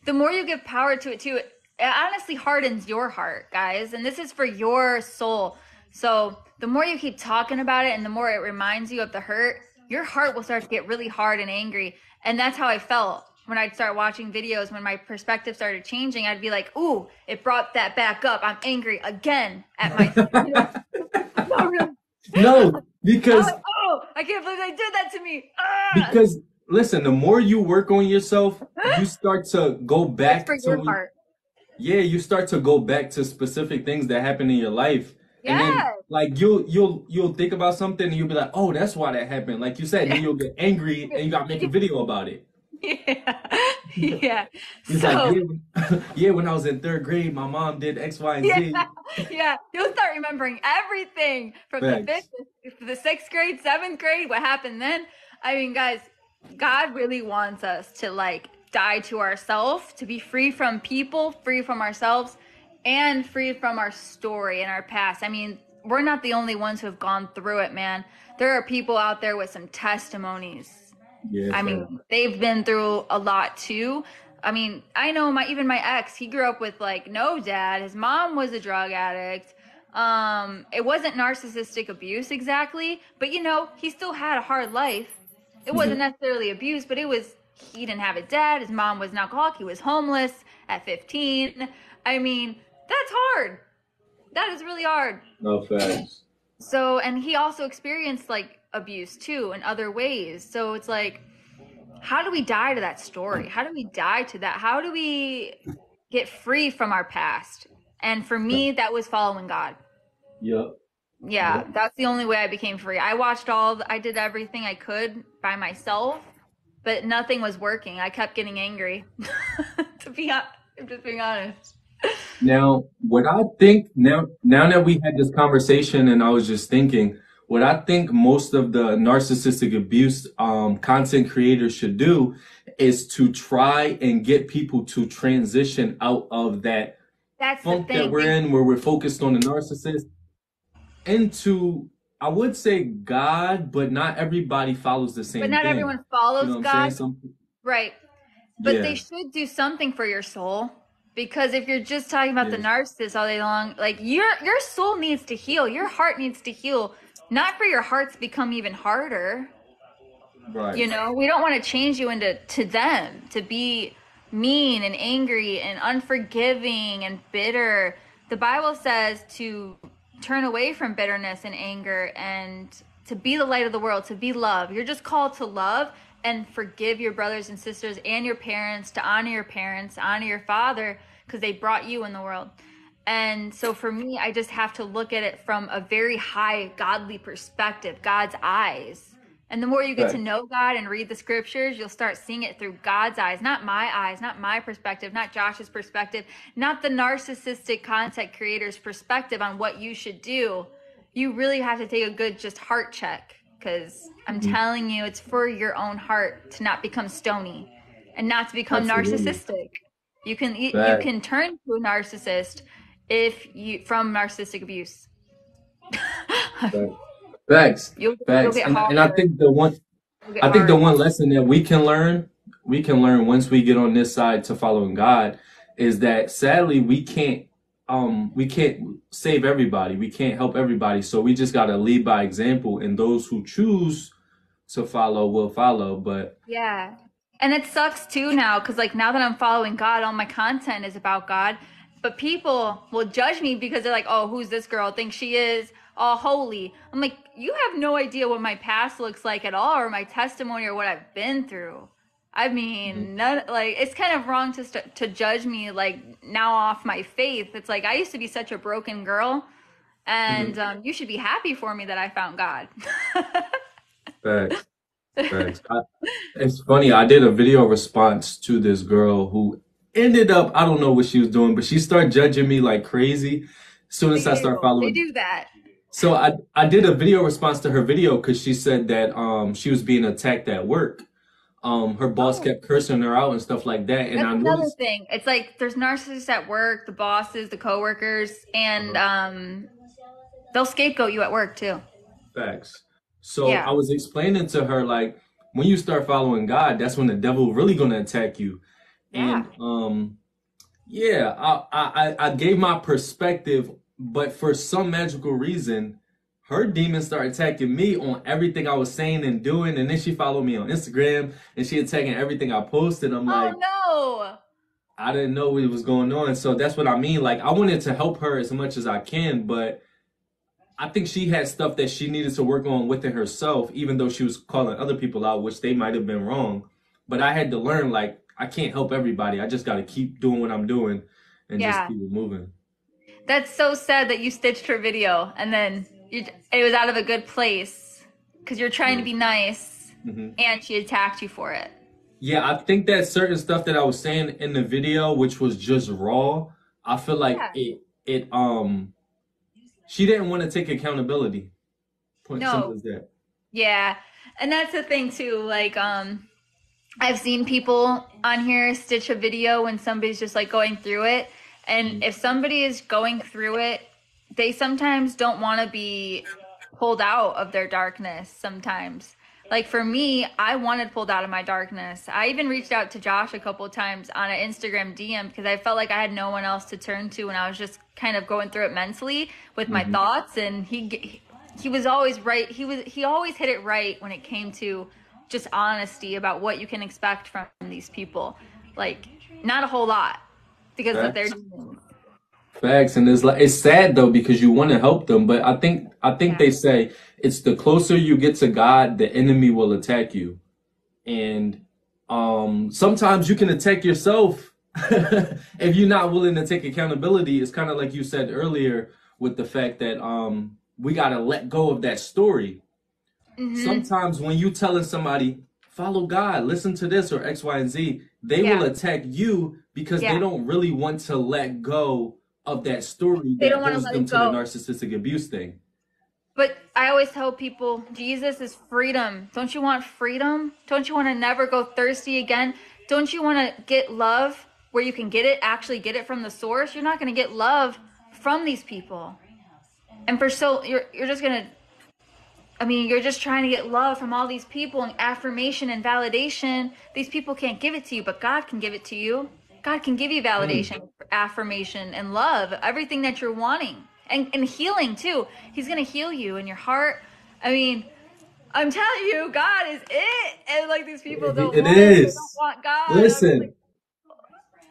The more you give power to it too, it honestly hardens your heart, guys. And this is for your soul. So the more you keep talking about it and the more it reminds you of the hurt, your heart will start to get really hard and angry. And that's how I felt when I'd start watching videos. When my perspective started changing, I'd be like, ooh, it brought that back up. I'm angry again at myself. No, really. No, because like, oh, I can't believe they did that to me. Because listen, the more you work on yourself, you start to go back for to your heart. Yeah, you start to go back to specific things that happen in your life. And then Yes. like you'll think about something and you'll be like, oh, that's why that happened. Like you said, then you'll get angry and you gotta make a video about it. Yeah. Yeah. It's So like, yeah, when I was in 3rd grade, my mom did X, Y, and Z. yeah, you'll start remembering everything from the Facts. 5th to the 6th grade, 7th grade, what happened then. I mean, guys, God really wants us to like die to ourselves, to be free from people, free from ourselves, and free from our story and our past. I mean, we're not the only ones who have gone through it, man. There are people out there with some testimonies. Yeah, I mean, they've been through a lot too. I mean, I know even my ex, he grew up with like no dad. His mom was a drug addict. It wasn't narcissistic abuse exactly, but you know, he still had a hard life. It wasn't necessarily abuse, but he didn't have a dad. His mom was an alcoholic. He was homeless at 15. I mean, that's hard. That is really hard. No facts. So, and he also experienced like abuse too in other ways. So it's like, how do we die to that story? How do we die to that? How do we get free from our past? And for me, that was following God. Yep. Yeah, that's the only way I became free. I did everything I could by myself, but nothing was working. I kept getting angry. I'm just being honest. Now, what I think now that we had this conversation and I was just thinking, what I think most of the narcissistic abuse content creators should do is to try and get people to transition out of that That's the funk that thing. we're in, where we're focused on the narcissist, into, I would say, God, but not everybody follows the same But not thing. everyone follows You know what God. I'm saying? Right. But Yeah. they should do something for your soul. Because if you're just talking about the narcissist all day long, like your soul needs to heal. Your heart needs to heal. Not for your heart to become even harder. Right. You know, we don't want to change you to them, to be mean and angry and unforgiving and bitter. The Bible says to turn away from bitterness and anger and to be the light of the world, to be love. You're just called to love and forgive your brothers and sisters and your parents, to honor your parents, honor your father, because they brought you in the world. And so for me, I just have to look at it from a very high godly perspective, God's eyes. And the more you get to know God and read the scriptures, you'll start seeing it through God's eyes, not my perspective, not Josh's perspective, not the narcissistic content creator's perspective on what you should do. You really have to take a good just heart check, because I'm telling you, it's for your own heart to not become stony and not to become narcissistic. You can turn to a narcissist from narcissistic abuse. Facts. You'll get And I think the one lesson that we can learn once we get on this side to following God, is that sadly we can't save everybody. We can't help everybody. So we just gotta lead by example, and those who choose to follow will follow. But yeah. And it sucks too now, because like now that I'm following God, all my content is about God. But people will judge me because they're like, oh, who's this girl? Think she is all holy. I'm like, you have no idea what my past looks like at all, or my testimony, or what I've been through. I mean, it's kind of wrong to judge me like now off my faith. It's like I used to be such a broken girl, and you should be happy for me that I found God. Facts. It's funny. I did a video response to this girl who ended up, I don't know what she was doing, but she started judging me like crazy as soon as I start following. They do that. So I did a video response to her video because she said that she was being attacked at work. Her boss kept cursing her out and stuff like that. And That's I another noticed thing. It's like there's narcissists at work, the bosses, the coworkers, and they'll scapegoat you at work too. Facts. So I was explaining to her, like, when you start following God, that's when the devil really gonna attack you. Yeah. And I gave my perspective but for some magical reason, her demons started attacking me on everything I was saying and doing. And then she followed me on Instagram and she attacking everything I posted. I'm Oh like, no. I didn't know what was going on. So that's what I mean. Like, I wanted to help her as much as I can, but I think she had stuff that she needed to work on within herself, even though she was calling other people out, which they might have been wrong. But I had to learn, like, I can't help everybody. I just got to keep doing what I'm doing and just Yeah. keep it moving. That's so sad that you stitched her video and then it was out of a good place because you're trying to be nice Hmm. and she attacked you for it. Yeah, I think that certain stuff that I was saying in the video, which was just raw, I feel like Yeah. it she didn't want to take accountability. Point simple No. as that. Yeah. And that's the thing too. Like, I've seen people on here stitch a video when somebody's just like going through it. And if somebody is going through it, they sometimes don't want to be pulled out of their darkness sometimes. Like for me, I wanted pulled out of my darkness. I even reached out to Josh a couple of times on an Instagram DM because I felt like I had no one else to turn to, and I was just kind of going through it mentally with my thoughts. And he was always right. He always hit it right when it came to just honesty about what you can expect from these people. Like not a whole lot because of their Facts. demons. Facts, and it's sad though because you want to help them, but I think Yeah. they say it's the closer you get to God, the enemy will attack you, and sometimes you can attack yourself if you're not willing to take accountability. It's kind of like you said earlier with the fact that we gotta let go of that story. Sometimes when you telling somebody follow God, listen to this or X, Y, and Z, they will Yeah. attack you because they Yeah. don't really want to let go of that story They don't that want to holds let them it to the go. narcissistic abuse thing. But I always tell people, Jesus is freedom. Don't you want freedom? Don't you want to never go thirsty again? Don't you want to get love where you can get it, actually get it from the source? You're not going to get love from these people. And for so you're just going to I mean, you're just trying to get love from all these people and affirmation and validation. These people can't give it to you, but God can give it to you. God can give you Mm. validation, affirmation, and love, everything that you're wanting. And healing too. He's going to heal you in your heart. I mean, I'm telling you, God is it. And like these people don't It want it. They don't is. want God. I'm like, Listen,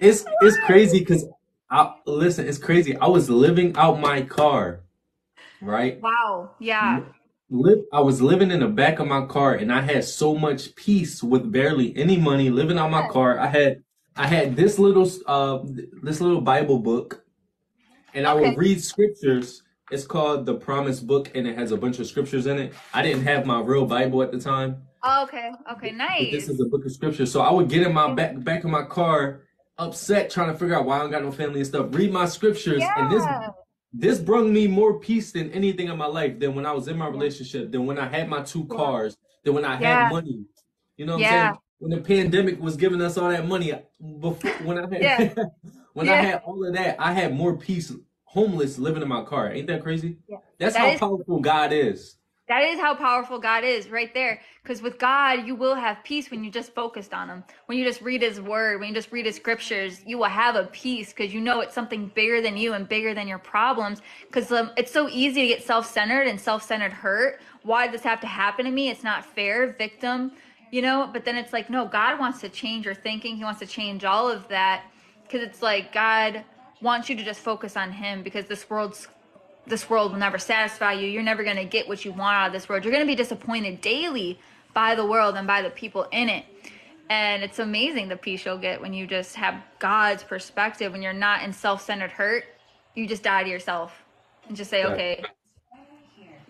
it's crazy because it's crazy. I was living out my car, right? wow. Yeah. I was living in the back of my car and I had so much peace with barely any money living out my Yes. car. I had this little Bible book and I would Okay. read scriptures. It's called the Promise Book and it has a bunch of scriptures in it. I didn't have my real Bible at the time, Okay. Okay. but this is Nice. a book of scripture. So I would get in my back of my car upset trying to figure out why I don't got no family and stuff. Read my scriptures and this Yeah. this brought me more peace than anything in my life, than when I was in my Yeah. relationship, than when I had my two Yeah. cars, than when I had Yeah. money. You know what I'm Yeah. saying? When the pandemic was giving us all that money, before when I Yeah. had when I Yeah. had all of that, I had more peace homeless living in my car. Ain't that crazy? Yeah. That's That how is powerful God is. That is how powerful God is right there. Because with God, you will have peace when you just focused on Him. When you just read His Word, when you just read His scriptures, you will have a peace because you know it's something bigger than you and bigger than your problems. Because it's so easy to get self-centered and self-centered hurt. Why does this have to happen to me? It's not fair, victim, you know? But then it's like, no, God wants to change your thinking. He wants to change all of that. Because it's like God wants you to just focus on Him because this world will never satisfy you. You're never going to get what you want out of this world. You're going to be disappointed daily by the world and by the people in it. And it's amazing the peace you'll get when you just have God's perspective, when you're not in self-centered hurt. You just die to yourself and just say, Right. okay,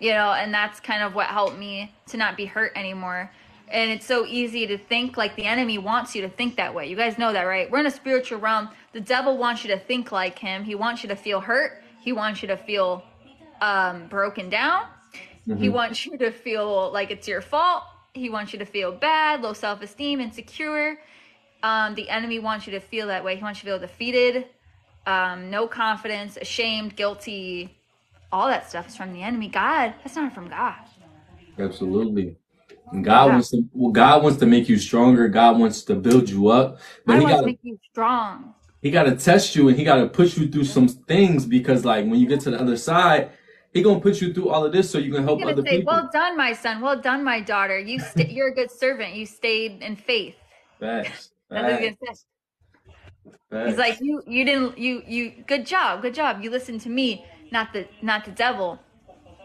and that's kind of what helped me to not be hurt anymore. And it's so easy to think like the enemy wants you to think that way. You guys know that, right? We're in a spiritual realm. The devil wants you to think like him. He wants you to feel hurt. He wants you to feel broken down. He wants you to feel like it's your fault. He wants you to feel bad, low self-esteem, insecure. The enemy wants you to feel that way. He wants you to feel defeated, no confidence, ashamed, guilty. All that stuff is from the enemy. God, that's not from God. Absolutely. And Yeah. God wants to make you stronger. God wants to build you up, but God He wants to got make you strong. he gotta test you and he gotta push you through some things because like when you get to the other side, he gonna put you through all of this so you can He's help gonna other say, people. "Well done, my son. Well done, my daughter. You're a good servant. You stayed in faith." Facts. That's what he's Facts. gonna say. He's like, Facts. "You didn't you good job, good job. You listened to me, not the devil."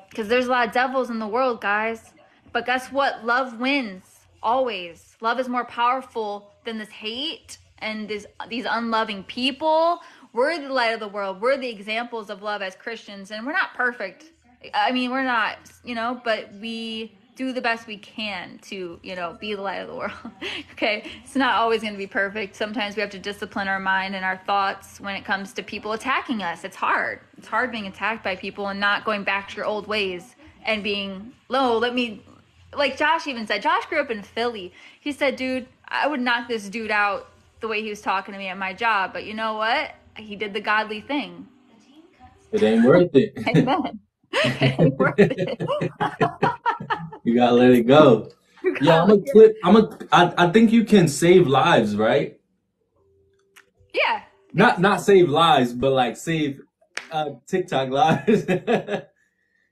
Because there's a lot of devils in the world, guys. But guess what? Love wins always. Love is more powerful than this hate and these unloving people. We're the light of the world. We're the examples of love as Christians, and we're not perfect. I mean, we're not, but we do the best we can to, be the light of the world. Okay, it's not always going to be perfect. Sometimes we have to discipline our mind and our thoughts when it comes to people attacking us. It's hard. It's hard being attacked by people and not going back to your old ways and being, like Josh even said. Josh grew up in Philly. He said, dude, I would knock this dude out the way he was talking to me at my job. But you know what? He did the godly thing. It ain't worth it. Amen. It ain't worth it. You gotta let it go. Yeah, I'm a clip. I think you can save lives, right? Yeah. Not save lives, but like save TikTok lives.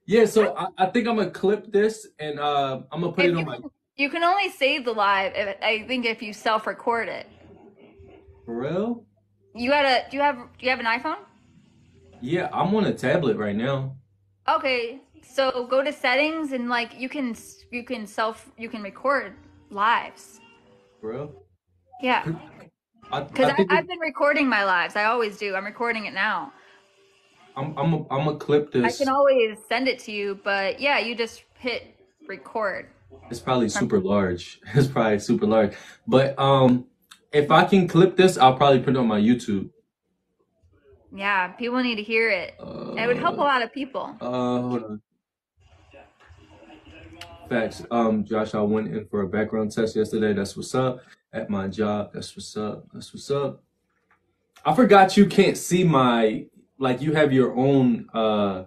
Yeah, so I think I'm gonna clip this and I'm gonna put it on my. You can only save the live, I think, if you self-record it. For real? Do you have an iPhone? Yeah, I'm on a tablet right now. Okay, so go to settings and like you can record lives. For real? Yeah. Because I I've been recording my lives. I always do. I'm recording it now. I'm gonna clip this. I can always send it to you, but yeah, you just hit record. It's probably super large. It's probably super large. But if I can clip this, I'll probably put it on my YouTube. Yeah, people need to hear it. It would help a lot of people. Hold on. Facts. Josh, I went in for a background test yesterday. That's what's up. At my job. That's what's up. That's what's up. I forgot you can't see like you have your own my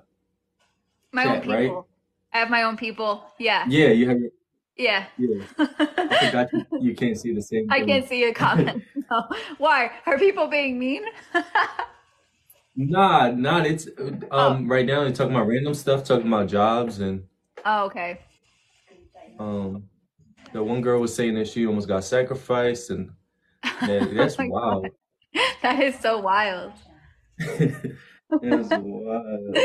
chat, own people. right? I have my own people. Yeah. Yeah, you have your Yeah. I forgot you can't see the same I thing. can't see a comment. No. Why? Are people being mean? Nah, it's right now they're talking about random stuff, talking about jobs and Oh, okay. the one girl was saying that she almost got sacrificed and man, that's Oh my wild. God. That is so wild. That's wild.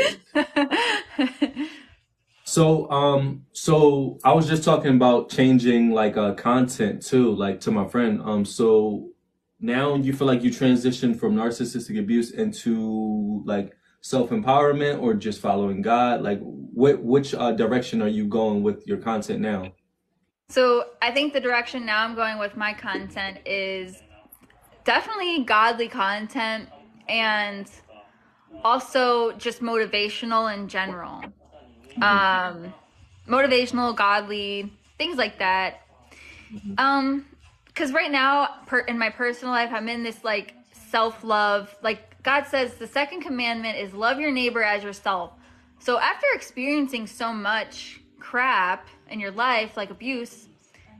So I was just talking about changing like content too, like to my friend. So now you feel like you transitioned from narcissistic abuse into like self-empowerment or just following God? Like which direction are you going with your content now? So I think the direction now I'm going with my content is definitely godly content and also just motivational in general. Motivational, godly, things like that. Because right now, in my personal life, I'm in this like self-love. Like God says, the second commandment is love your neighbor as yourself. So after experiencing so much crap in your life, like abuse,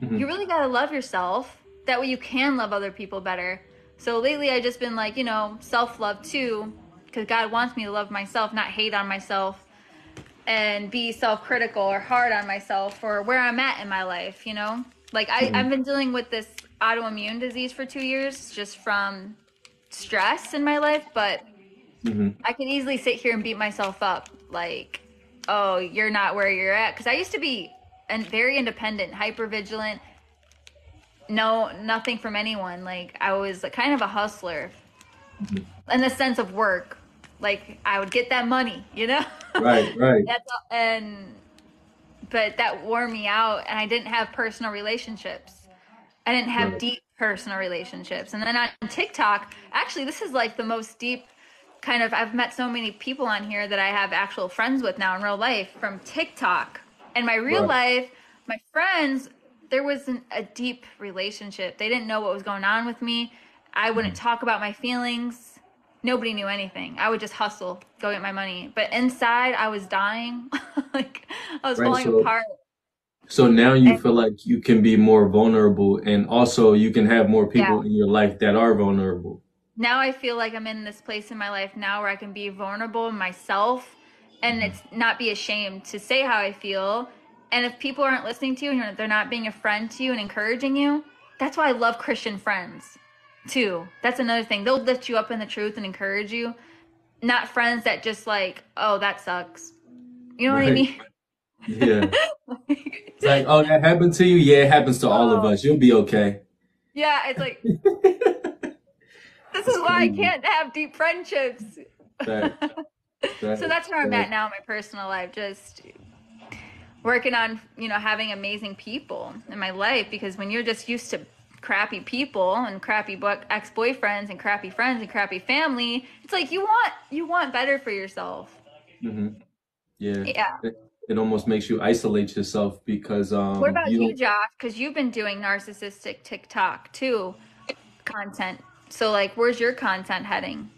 you really gotta love yourself. That way you can love other people better. So lately, I've just been like, self-love too, because God wants me to love myself, not hate on myself and be self-critical or hard on myself for where I'm at in my life, Like I've been dealing with this autoimmune disease for 2 years just from stress in my life, but I can easily sit here and beat myself up like, oh, you're not where you're at. Because I used to be very independent, hyper vigilant, nothing from anyone. Like I was kind of a hustler in the sense of work. Like I would get that money, Right. But that wore me out, and I didn't have personal relationships. I didn't have deep personal relationships. And then on TikTok, actually, this is like the most deep kind of, I've met so many people on here that I have actual friends with now in real life from TikTok. And my real life, my friends, there wasn't a deep relationship. They didn't know what was going on with me. I wouldn't talk about my feelings. Nobody knew anything. I would just hustle, go get my money. But inside, I was dying. Like, I was falling apart. So now you feel like you can be more vulnerable and also you can have more people in your life that are vulnerable. now I feel like I'm in this place in my life now where I can be vulnerable in myself and it's not be ashamed to say how I feel. And if people aren't listening to you and they're not being a friend to you and encouraging you, that's why I love Christian friends too. That's another thing. They'll lift you up in the truth and encourage you, not friends that just like, oh, that sucks. You know what I Right. mean? Yeah. It's like, oh, that happened to you? Yeah, it happens to all of Oh, us. You'll be okay. yeah, it's like, this It's is why I crazy. can't have deep friendships. Fact. So Fact. that's where I'm at Fact. now in my personal life, just working on, having amazing people in my life because when you're just used to crappy people and crappy ex-boyfriends and crappy friends and crappy family, it's like you want better for yourself. Hmm. Yeah. Yeah. It almost makes you isolate yourself because What about you you, don't Josh? Because you've been doing narcissistic TikTok too, content. So like, where's your content heading?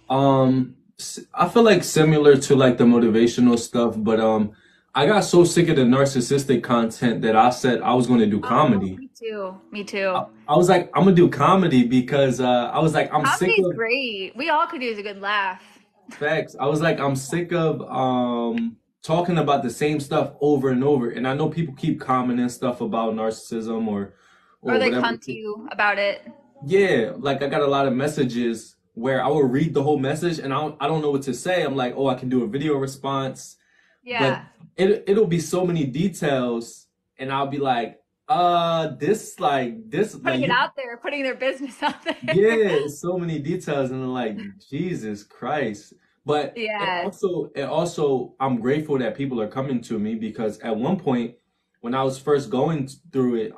I feel like similar to like the motivational stuff, but I got so sick of the narcissistic content that I said I was going to do Oh, comedy. me too. Me too. I was like, I'm gonna do comedy because I was like, I'm sick Comedy's of great. We all could use a good laugh. facts. I was like, I'm sick of talking about the same stuff over and over. And I know people keep commenting stuff about narcissism Or or they whatever. come to you about it. Yeah, like I got a lot of messages where I will read the whole message and I don't know what to say. I'm like, oh, I can do a video response, but Yeah. it'll be so many details, and I'll be like, this like Putting it you out there, putting their business out there. yeah, it's so many details, and I'm like, Jesus Christ. But Yeah. it also, I'm grateful that people are coming to me because at one point, when I was first going through it,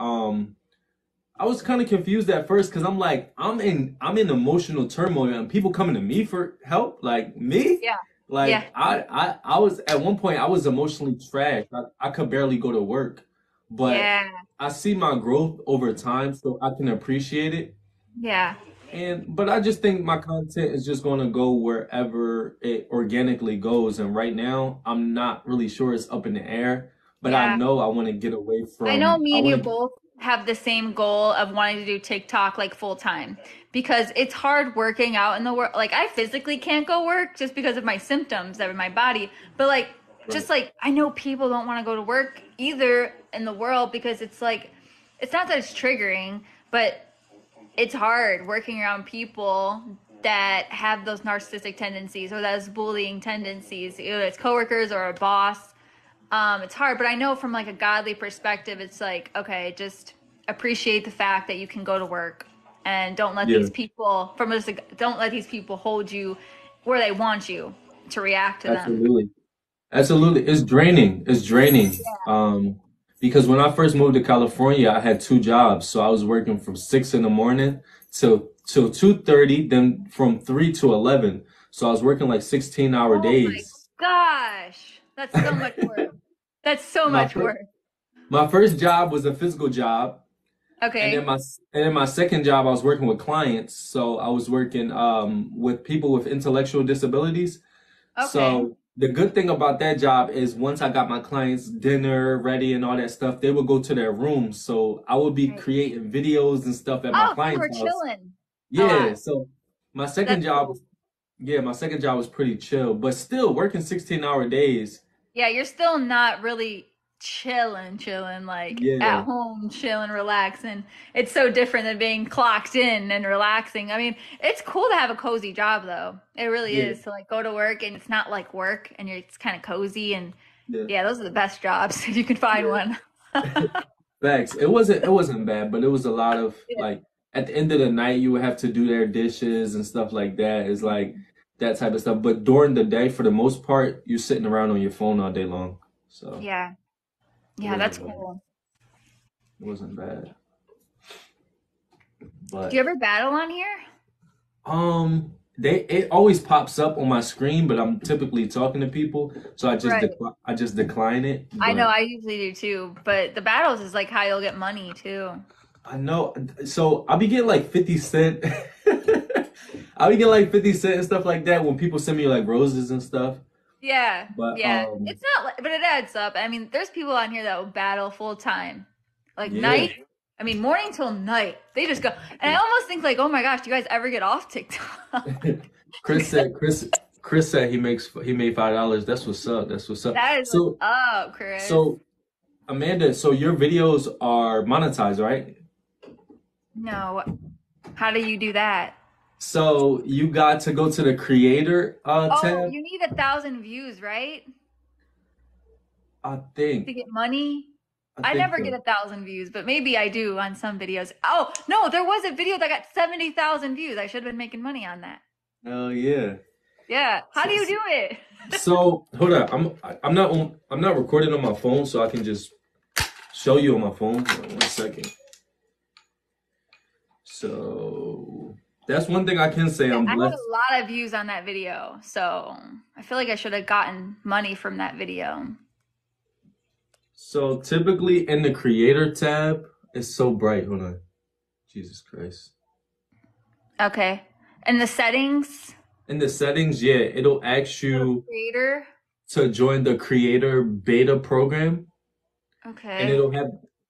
I was kind of confused at first because I'm like, I'm in emotional turmoil, and people coming to me for help, like me, Yeah. Yeah. like I was at one point I was emotionally trashed. I could barely go to work, but Yeah. I see my growth over time, so I can appreciate it. Yeah. But I just think my content is just going to go wherever it organically goes. And right now, I'm not really sure it's up in the air, but I Yeah. know I want to get away I know from, I me and you want to, both have the same goal of wanting to do TikTok like full time because it's hard working out in the world. Like I physically can't go work just because of my symptoms that are in my body. But like right, just like I know people don't want to go to work either in the world because it's like it's not that it's triggering, but it's hard working around people that have those narcissistic tendencies or those bullying tendencies, either it's coworkers or a boss. It's hard, but I know from like a godly perspective, it's like, okay, just appreciate the fact that you can go to work and don't let yeah, these people don't let these people hold you where they want you to react to them. absolutely. Absolutely. It's draining. It's draining. Because when I first moved to California, I had two jobs. So I was working from 6 in the morning till 2:30, then from 3 to 11. So I was working like 16-hour Oh my days. gosh. That's so much work. That's so My much first work. my first job was a physical job, and then Okay. my second job I was working with clients. So I was working with people with intellectual disabilities. Okay. So the good thing about that job is once I got my clients dinner ready and all that stuff, they would go to their rooms. So I would be Right. creating videos and stuff at my Oh, so you client's were house. chilling a Yeah, lot. so my second That's job cool. was yeah, my second job was pretty chill, but still working 16-hour days. Yeah, you're still not really chilling, like at Yeah, home, chilling, relaxing. It's so different than being clocked in and relaxing. I mean, it's cool to have a cozy job though. It really yeah, is to like go to work and it's not like work and it's kind of cozy and yeah, yeah, those are the best jobs if you can find yeah. one. Facts. It wasn't bad, but it was a lot of Yeah. like at the end of the night you would have to do their dishes and stuff like that. It's like that type of stuff. But during the day, for the most part, you're sitting around on your phone all day long. So Yeah. it Yeah, that's wasn't bad. cool. It wasn't bad. Do you But ever battle on here? it always pops up on my screen, but I'm typically talking to people, so Right. I just decline it. I know But I usually do too, but the battles is like how you'll get money too. I know, so I'll be getting like 50 cent. I'll be getting like 50 cent and stuff like that when people send me like roses and stuff. Yeah, But yeah. It's not, but it adds up. I mean, there's people on here that will battle full time, like yeah, night. I mean, morning till night. They just go. And I almost think like, oh my gosh, do you guys ever get off TikTok? Chris said Chris said he made $5. That's what's up. That's what's up. That is what's So up, Chris. so Amanda, so your videos are monetized, right? No. How do you do that? So you got to go to the creator Oh, tab, you need 1,000 views, right? I To think. get money? I I think never get so. 1,000 views, but maybe I do on some videos. Oh, no, there was a video that got 70,000 views. I should have been making money on that. Oh yeah. Yeah. How So, do you do it? so hold on. I'm not recording on my phone, so I can just show you on my phone. Hold on 1 second. So that's one thing I can say. Yeah, I'm I had blessed. a lot of views on that video, so I feel like I should have gotten money from that video. So typically in the creator tab, it's so bright. Hold on. Jesus Christ. Okay. And the settings, In the settings, yeah, it'll ask you creator. to join the creator beta program, and Okay.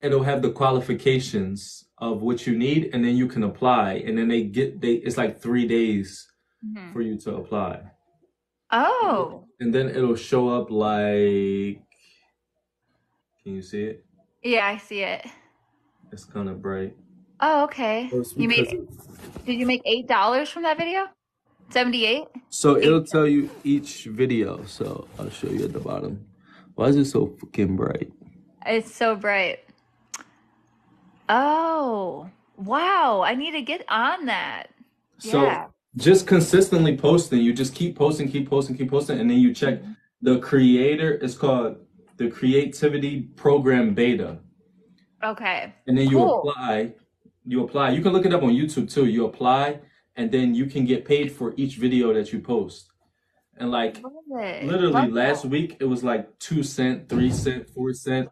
it'll have the qualifications of what you need, and then you can apply, and then it's like 3 days Mhm. for you to apply. Oh, And then it'll show up like, can you see it? yeah, I see it. It's kind of bright. Oh, okay. So it's You because made, did you make $8 from that video? 78? so it'll 8. tell you each video. So I'll show you at the bottom. Why is it so fucking bright? It's so bright. Oh, wow. I need to get on that. So Yeah. just consistently posting. You just keep posting, keep posting, keep posting, and then you check the creator. It's called the Creativity Program Beta, Okay. and then you Cool. apply. You apply. You can look it up on YouTube too. You apply, and then you can get paid for each video that you post. And like Love it. literally Love last that. week, it was like 2 cent, 3 cent, 4 cent,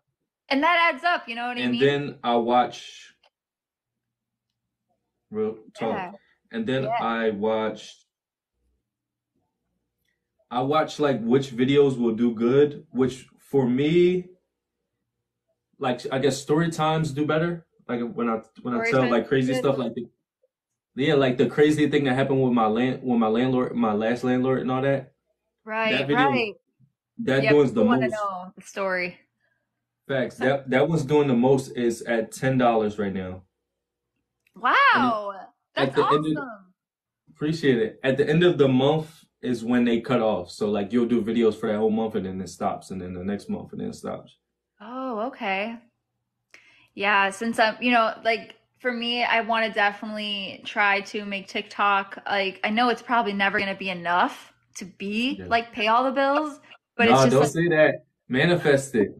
And that adds up, you know what I and mean? then I watch real talk, Yeah. and then Yeah. I watch like which videos will do good, which for me, like I guess story times do better. Like when I Story tell time like crazy is good. stuff, like yeah, like the crazy thing that happened with my landlord, my last landlord, and all that. That Right, video, right. that Yeah, doing the people want to most. know the story. Facts. So, That one's doing the most is at $10 right now. And it, wow. That's at the end of awesome. appreciate it. At the end of the month is when they cut off. So like you'll do videos for that whole month and then it stops, and then the next month and then it stops. Oh, okay. Yeah, since I'm, like for me, I want to definitely try to make TikTok. Like, I know it's probably never going to be enough to be Yeah. like pay all the bills, but it's No, just don't like, say that. Manifest it.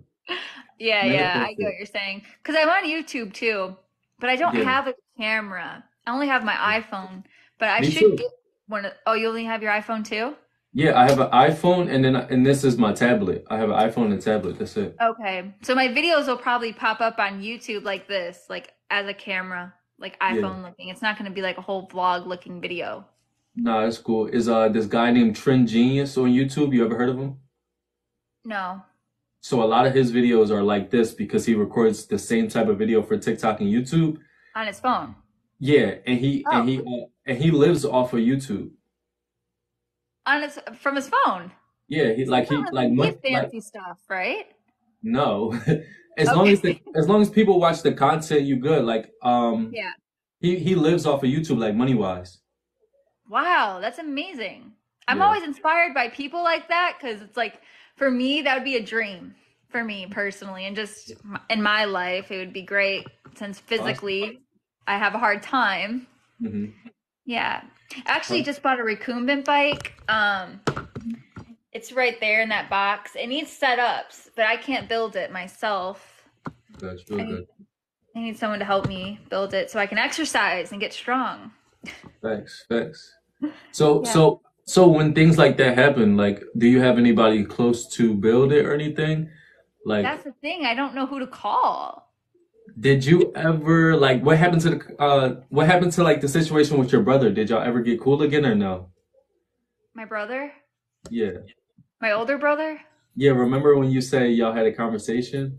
yeah, I Manifest get what it. you're saying. Because I'm on YouTube too, but I don't Yeah. have a camera. I only have my iPhone, but I Me should too. get one. Oh, you only have your iPhone too? Yeah, I have an iPhone and this is my tablet. I have an iPhone and tablet. That's it. Okay. So my videos will probably pop up on YouTube like this, like as a camera, like Yeah. iPhone looking. It's not going to be like a whole vlog looking video. Nah, that's cool. Is this guy named Trend Genius on YouTube? You ever heard of him? No. So a lot of his videos are like this because he records the same type of video for TikTok and YouTube. On his phone. Yeah, and he and Oh, he and he lives off of YouTube. from his phone. Yeah, You he don't like really much need like fancy stuff, right? no. Okay. As long as people watch the content, you good. Like Yeah. he lives off of YouTube like money wise. Wow, that's amazing. I'm Yeah. always inspired by people like that because it's like, for me, that would be a dream for me personally. And just in my life, it would be great since Awesome. physically I have a hard time. Hmm. Yeah. Actually, just bought a recumbent bike. It's right there in that box. It needs setups, but I can't build it myself. Good, I real need, good. I need someone to help me build it so I can exercise and get strong. Thanks, thanks. So Yeah. so when things like that happen, like do you have anybody close to build it or anything? Like That's the thing. I don't know who to call. did you ever like what happened to like the situation with your brother? Did y'all ever get cool again or no? My brother? Yeah. My older brother? Yeah, remember when you say y'all had a conversation?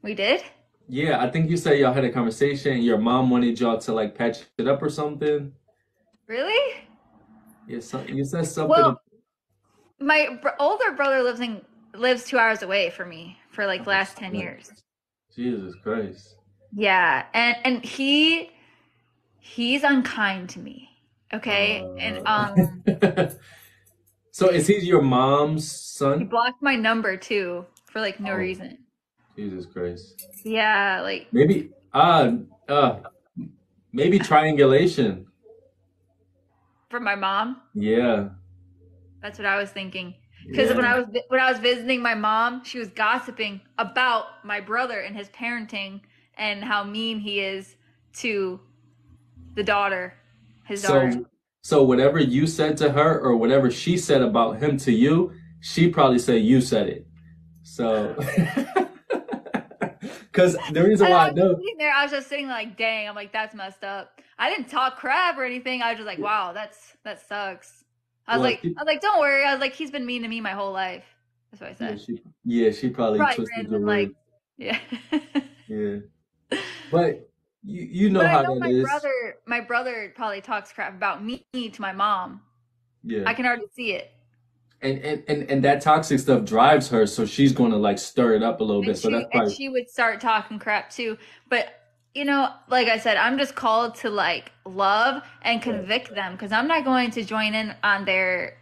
We did? Yeah, I think you said y'all had a conversation. Your mom wanted y'all to like patch it up or something. Really? Yeah, you said something. Well, my older brother lives 2 hours away from me for like the Oh, last 10 snap. years. Jesus Christ. Yeah, and he's unkind to me. Okay? And Uh, so is he your mom's he son? blocked my number too for like no Oh, reason. Jesus Christ. Yeah, like Maybe uh maybe triangulation. for my mom. Yeah, That's what I was thinking. Because yeah. when I was visiting my mom, she was gossiping about my brother and his parenting and how mean he is to the daughter, his daughter. So whatever you said to her or whatever she said about him to you, she probably said you said it. So because the reason And why I I was just know, sitting there, I was just sitting like, dang, I'm like, that's messed up. I didn't talk crap or anything. I was just like, wow, that sucks. well, I was like, don't worry. I was like, he's been mean to me my whole life. That's what I said. yeah, she probably Probably twisted your random, like, words. yeah. Yeah, but you know But I how know that is. my brother probably talks crap about me to my mom. Yeah, I can already see it. and that toxic stuff drives her, so she's gonna like stir it up a little bit. So that's And probably she would start talking crap too. But like I said, I'm just called to like love and right. convict them because I'm not going to join in on their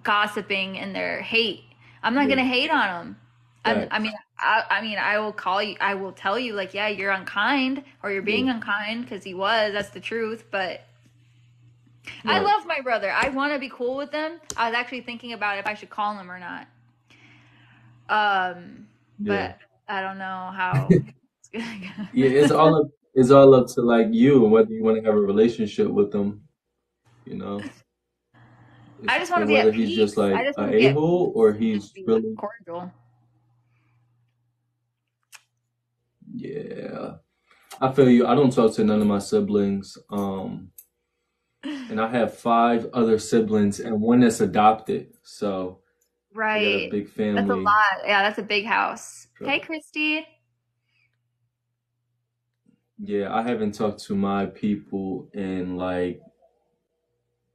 gossiping and their hate. I'm not Yeah, gonna hate on them. I facts. mean, I mean, I will call you. I will tell you, like, yeah, you're unkind or you're Yeah, being unkind because he was. That's the truth. But I right. love my brother. I want to be cool with them. I was actually thinking about if I should call him or not. Yeah. But I don't know how it's gonna Yeah, go. it's all up to like you and whether you want to have a relationship with them, you know. I It's just want to be whether at he's just peace. I like just a want to be at a-hole peace or and just he's be really, cordial. yeah. I feel you. I don't talk to none of my siblings. And I have five other siblings and one that's adopted. So I got a Right. big That's a family. lot. Yeah, that's a big house. Hey, So Christy. yeah, I haven't talked to my people in like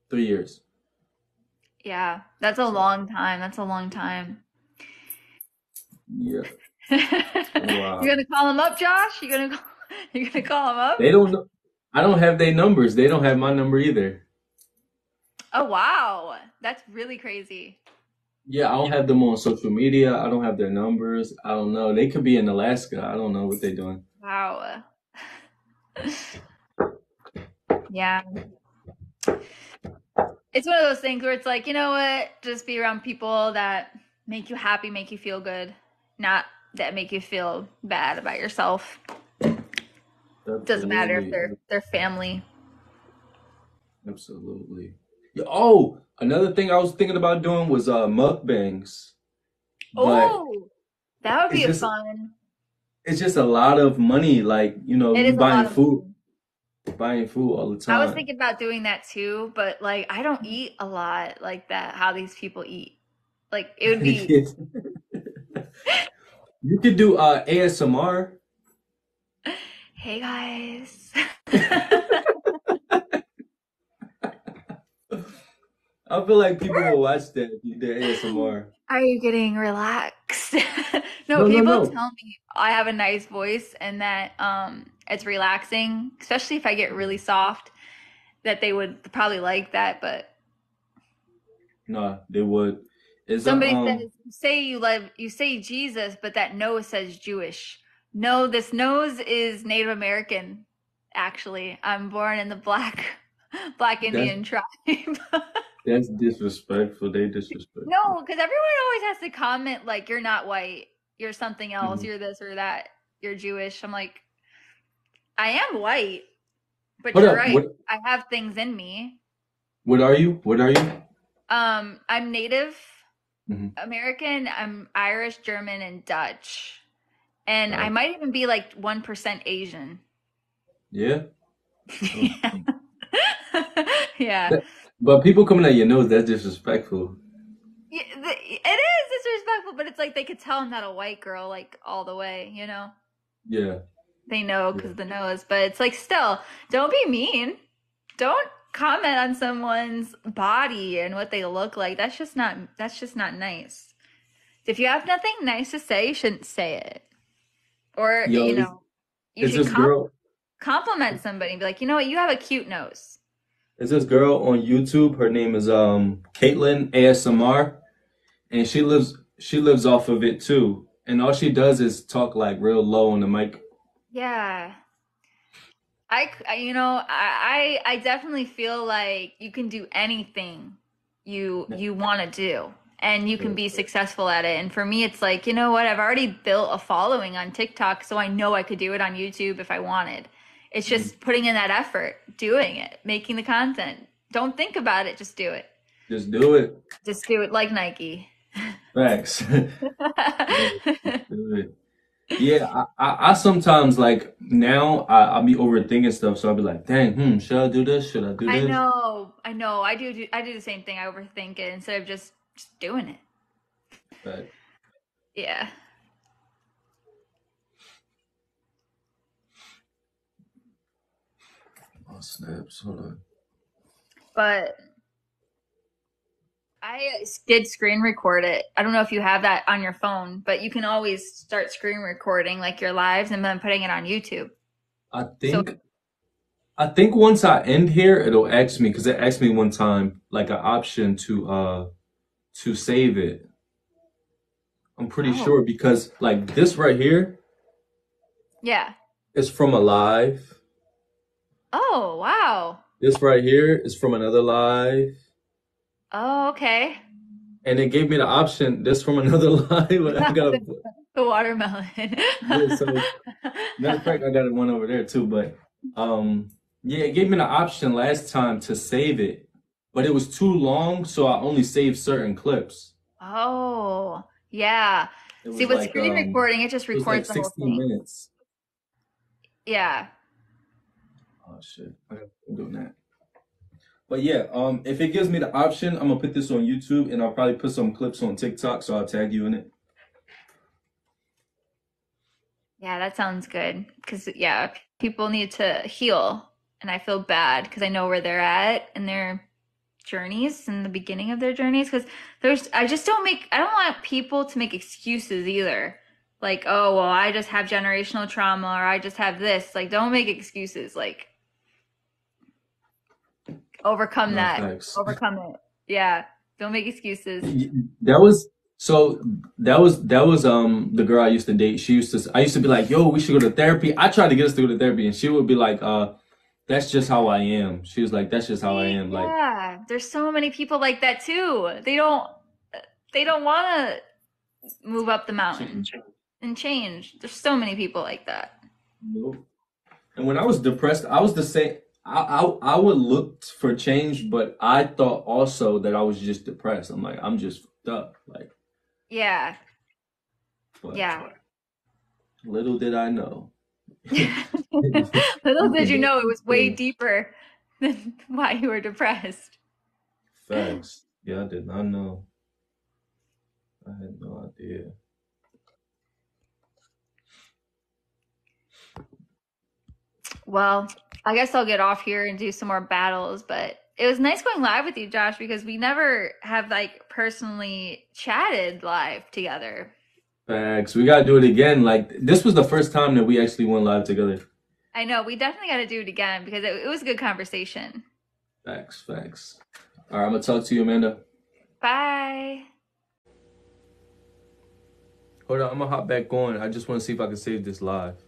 3 years. Yeah, that's a So long time. That's a long time. yeah, You're it's been a while. gonna call him up, Josh? You gonna call him They up? don't know. I don't have their numbers. They don't have my number either. Oh wow, that's really crazy. Yeah, I don't have them on social media. I don't have their numbers. I don't know. They could be in Alaska. I don't know what they're doing. Wow. Yeah, it's one of those things where it's like, you know what? Just be around people that make you happy, make you feel good, not that make you feel bad about yourself. Doesn't matter if Absolutely. they're family. Absolutely. Yeah, oh, another thing I was thinking about doing was mukbangs, but Oh, that would it's be a just fun. it's just a lot of money. Like, It you is a lot of money. buying food all the I was time. thinking about doing that too, but like I don't eat a lot like that, how these people eat. Like it would be, You could do ASMR. hey guys. I feel like people will watch that if you did ASMR. Are you getting relaxed? No, No, no, people no. tell me I have a nice voice and that it's relaxing, especially if I get really soft, that they would probably like that, but No, they would. Is somebody says, you say Jesus, but that nose says Jewish. No, this nose is Native American, actually. I'm born in the black that's Indian tribe. that's disrespectful. They disrespectful. No, because everyone always has to comment like you're not white, you're something else, Mhm. you're this or that, you're Jewish. I'm like, I am white, but Hold you're up. right. I have things in me. What are you? What are you? I'm Native Hmm. American, I'm Irish, German, and Dutch. And I Gotcha. might even be like 1% Asian. Yeah. Oh. Yeah. Yeah. That- but people coming at your nose, that's disrespectful. It is disrespectful, but it's like they could tell I'm not a white girl like all the way, you know? Yeah. They know because Yeah. of the nose, but it's like still, don't be mean. Don't comment on someone's body and what they look like. That's just not nice. If you have nothing nice to say, you shouldn't say it. Or, Yo, you is should this girl compliment somebody and be like, you know what, you have a cute nose. is this girl on YouTube? Her name is Caitlin ASMR, and she lives off of it too. And all she does is talk like real low on the mic. Yeah. I definitely feel like you can do anything you want to do and you can be successful at it. And for me, it's like, you know what? I've already built a following on TikTok, so I know I could do it on YouTube if I wanted. It's just putting in that effort, doing it, making the content. Don't think about it, just do it. Just do it. Just do it like Nike. Facts. Yeah, just do it. Yeah, I sometimes like now I'll be overthinking stuff, so I'll be like, dang, should I do this? Should I do I this? know, I know. I do the same thing. I overthink it instead of just doing it. But Yeah. oh snaps, hold on. But I did screen record it. I don't know if you have that on your phone, but you can always start screen recording like your lives and then putting it on YouTube. I So, think I think once I end here, it'll ask me because it asked me one time like an option to save it. I'm pretty oh, sure because like this right here yeah. is from a live. Oh, wow. This right here is from another live. Oh, okay. And it gave me the option, this from another live, but I gotta The watermelon. yeah, so matter of fact I got one over there too, but yeah, it gave me the option last time to save it, but it was too long, so I only saved certain clips. Oh, yeah. It See, was with like screen recording, it just it was like records the whole 16 thing. minutes. Yeah. Oh shit. I gotta keep doing that. But yeah, if it gives me the option, I'm gonna put this on YouTube and I'll probably put some clips on TikTok, so I'll tag you in it. Yeah, that sounds good. Because, yeah, people need to heal. And I feel bad because I know where they're at in their journeys in the beginning of their journeys. Because I don't want people to make excuses either. Like, oh, well, I just have generational trauma or I just have this. Like, don't make excuses. Like, overcome No, that. thanks. Overcome it. Yeah. Don't make excuses. That was so that was the girl I used to date. I used to be like, yo, we should go to therapy. I tried to get us to go to therapy and she would be like, that's just how I am. She was like, that's just how I See, am. Like yeah. There's so many people like that too. They don't want to move up the mountain and change. There's so many people like that. nope. And when I was depressed, I was the same. I would look for change, but I thought also that I was just depressed. I'm like, I'm just fucked up. Like, Yeah. but Yeah. little did I know. Little You did can you go know it was way through deeper than why you were depressed. facts. Yeah, I did not know. I had no idea. Well, I guess I'll get off here and do some more battles, but it was nice going live with you, Josh, because we never have like personally chatted live together. Facts. We gotta do it again. Like this was the first time that we actually went live together. I know we definitely got to do it again because it was a good conversation. Facts, facts. All right, I'm gonna talk to you, Amanda. Bye. Hold on, I'm gonna hop back on. I just want to see if I can save this live.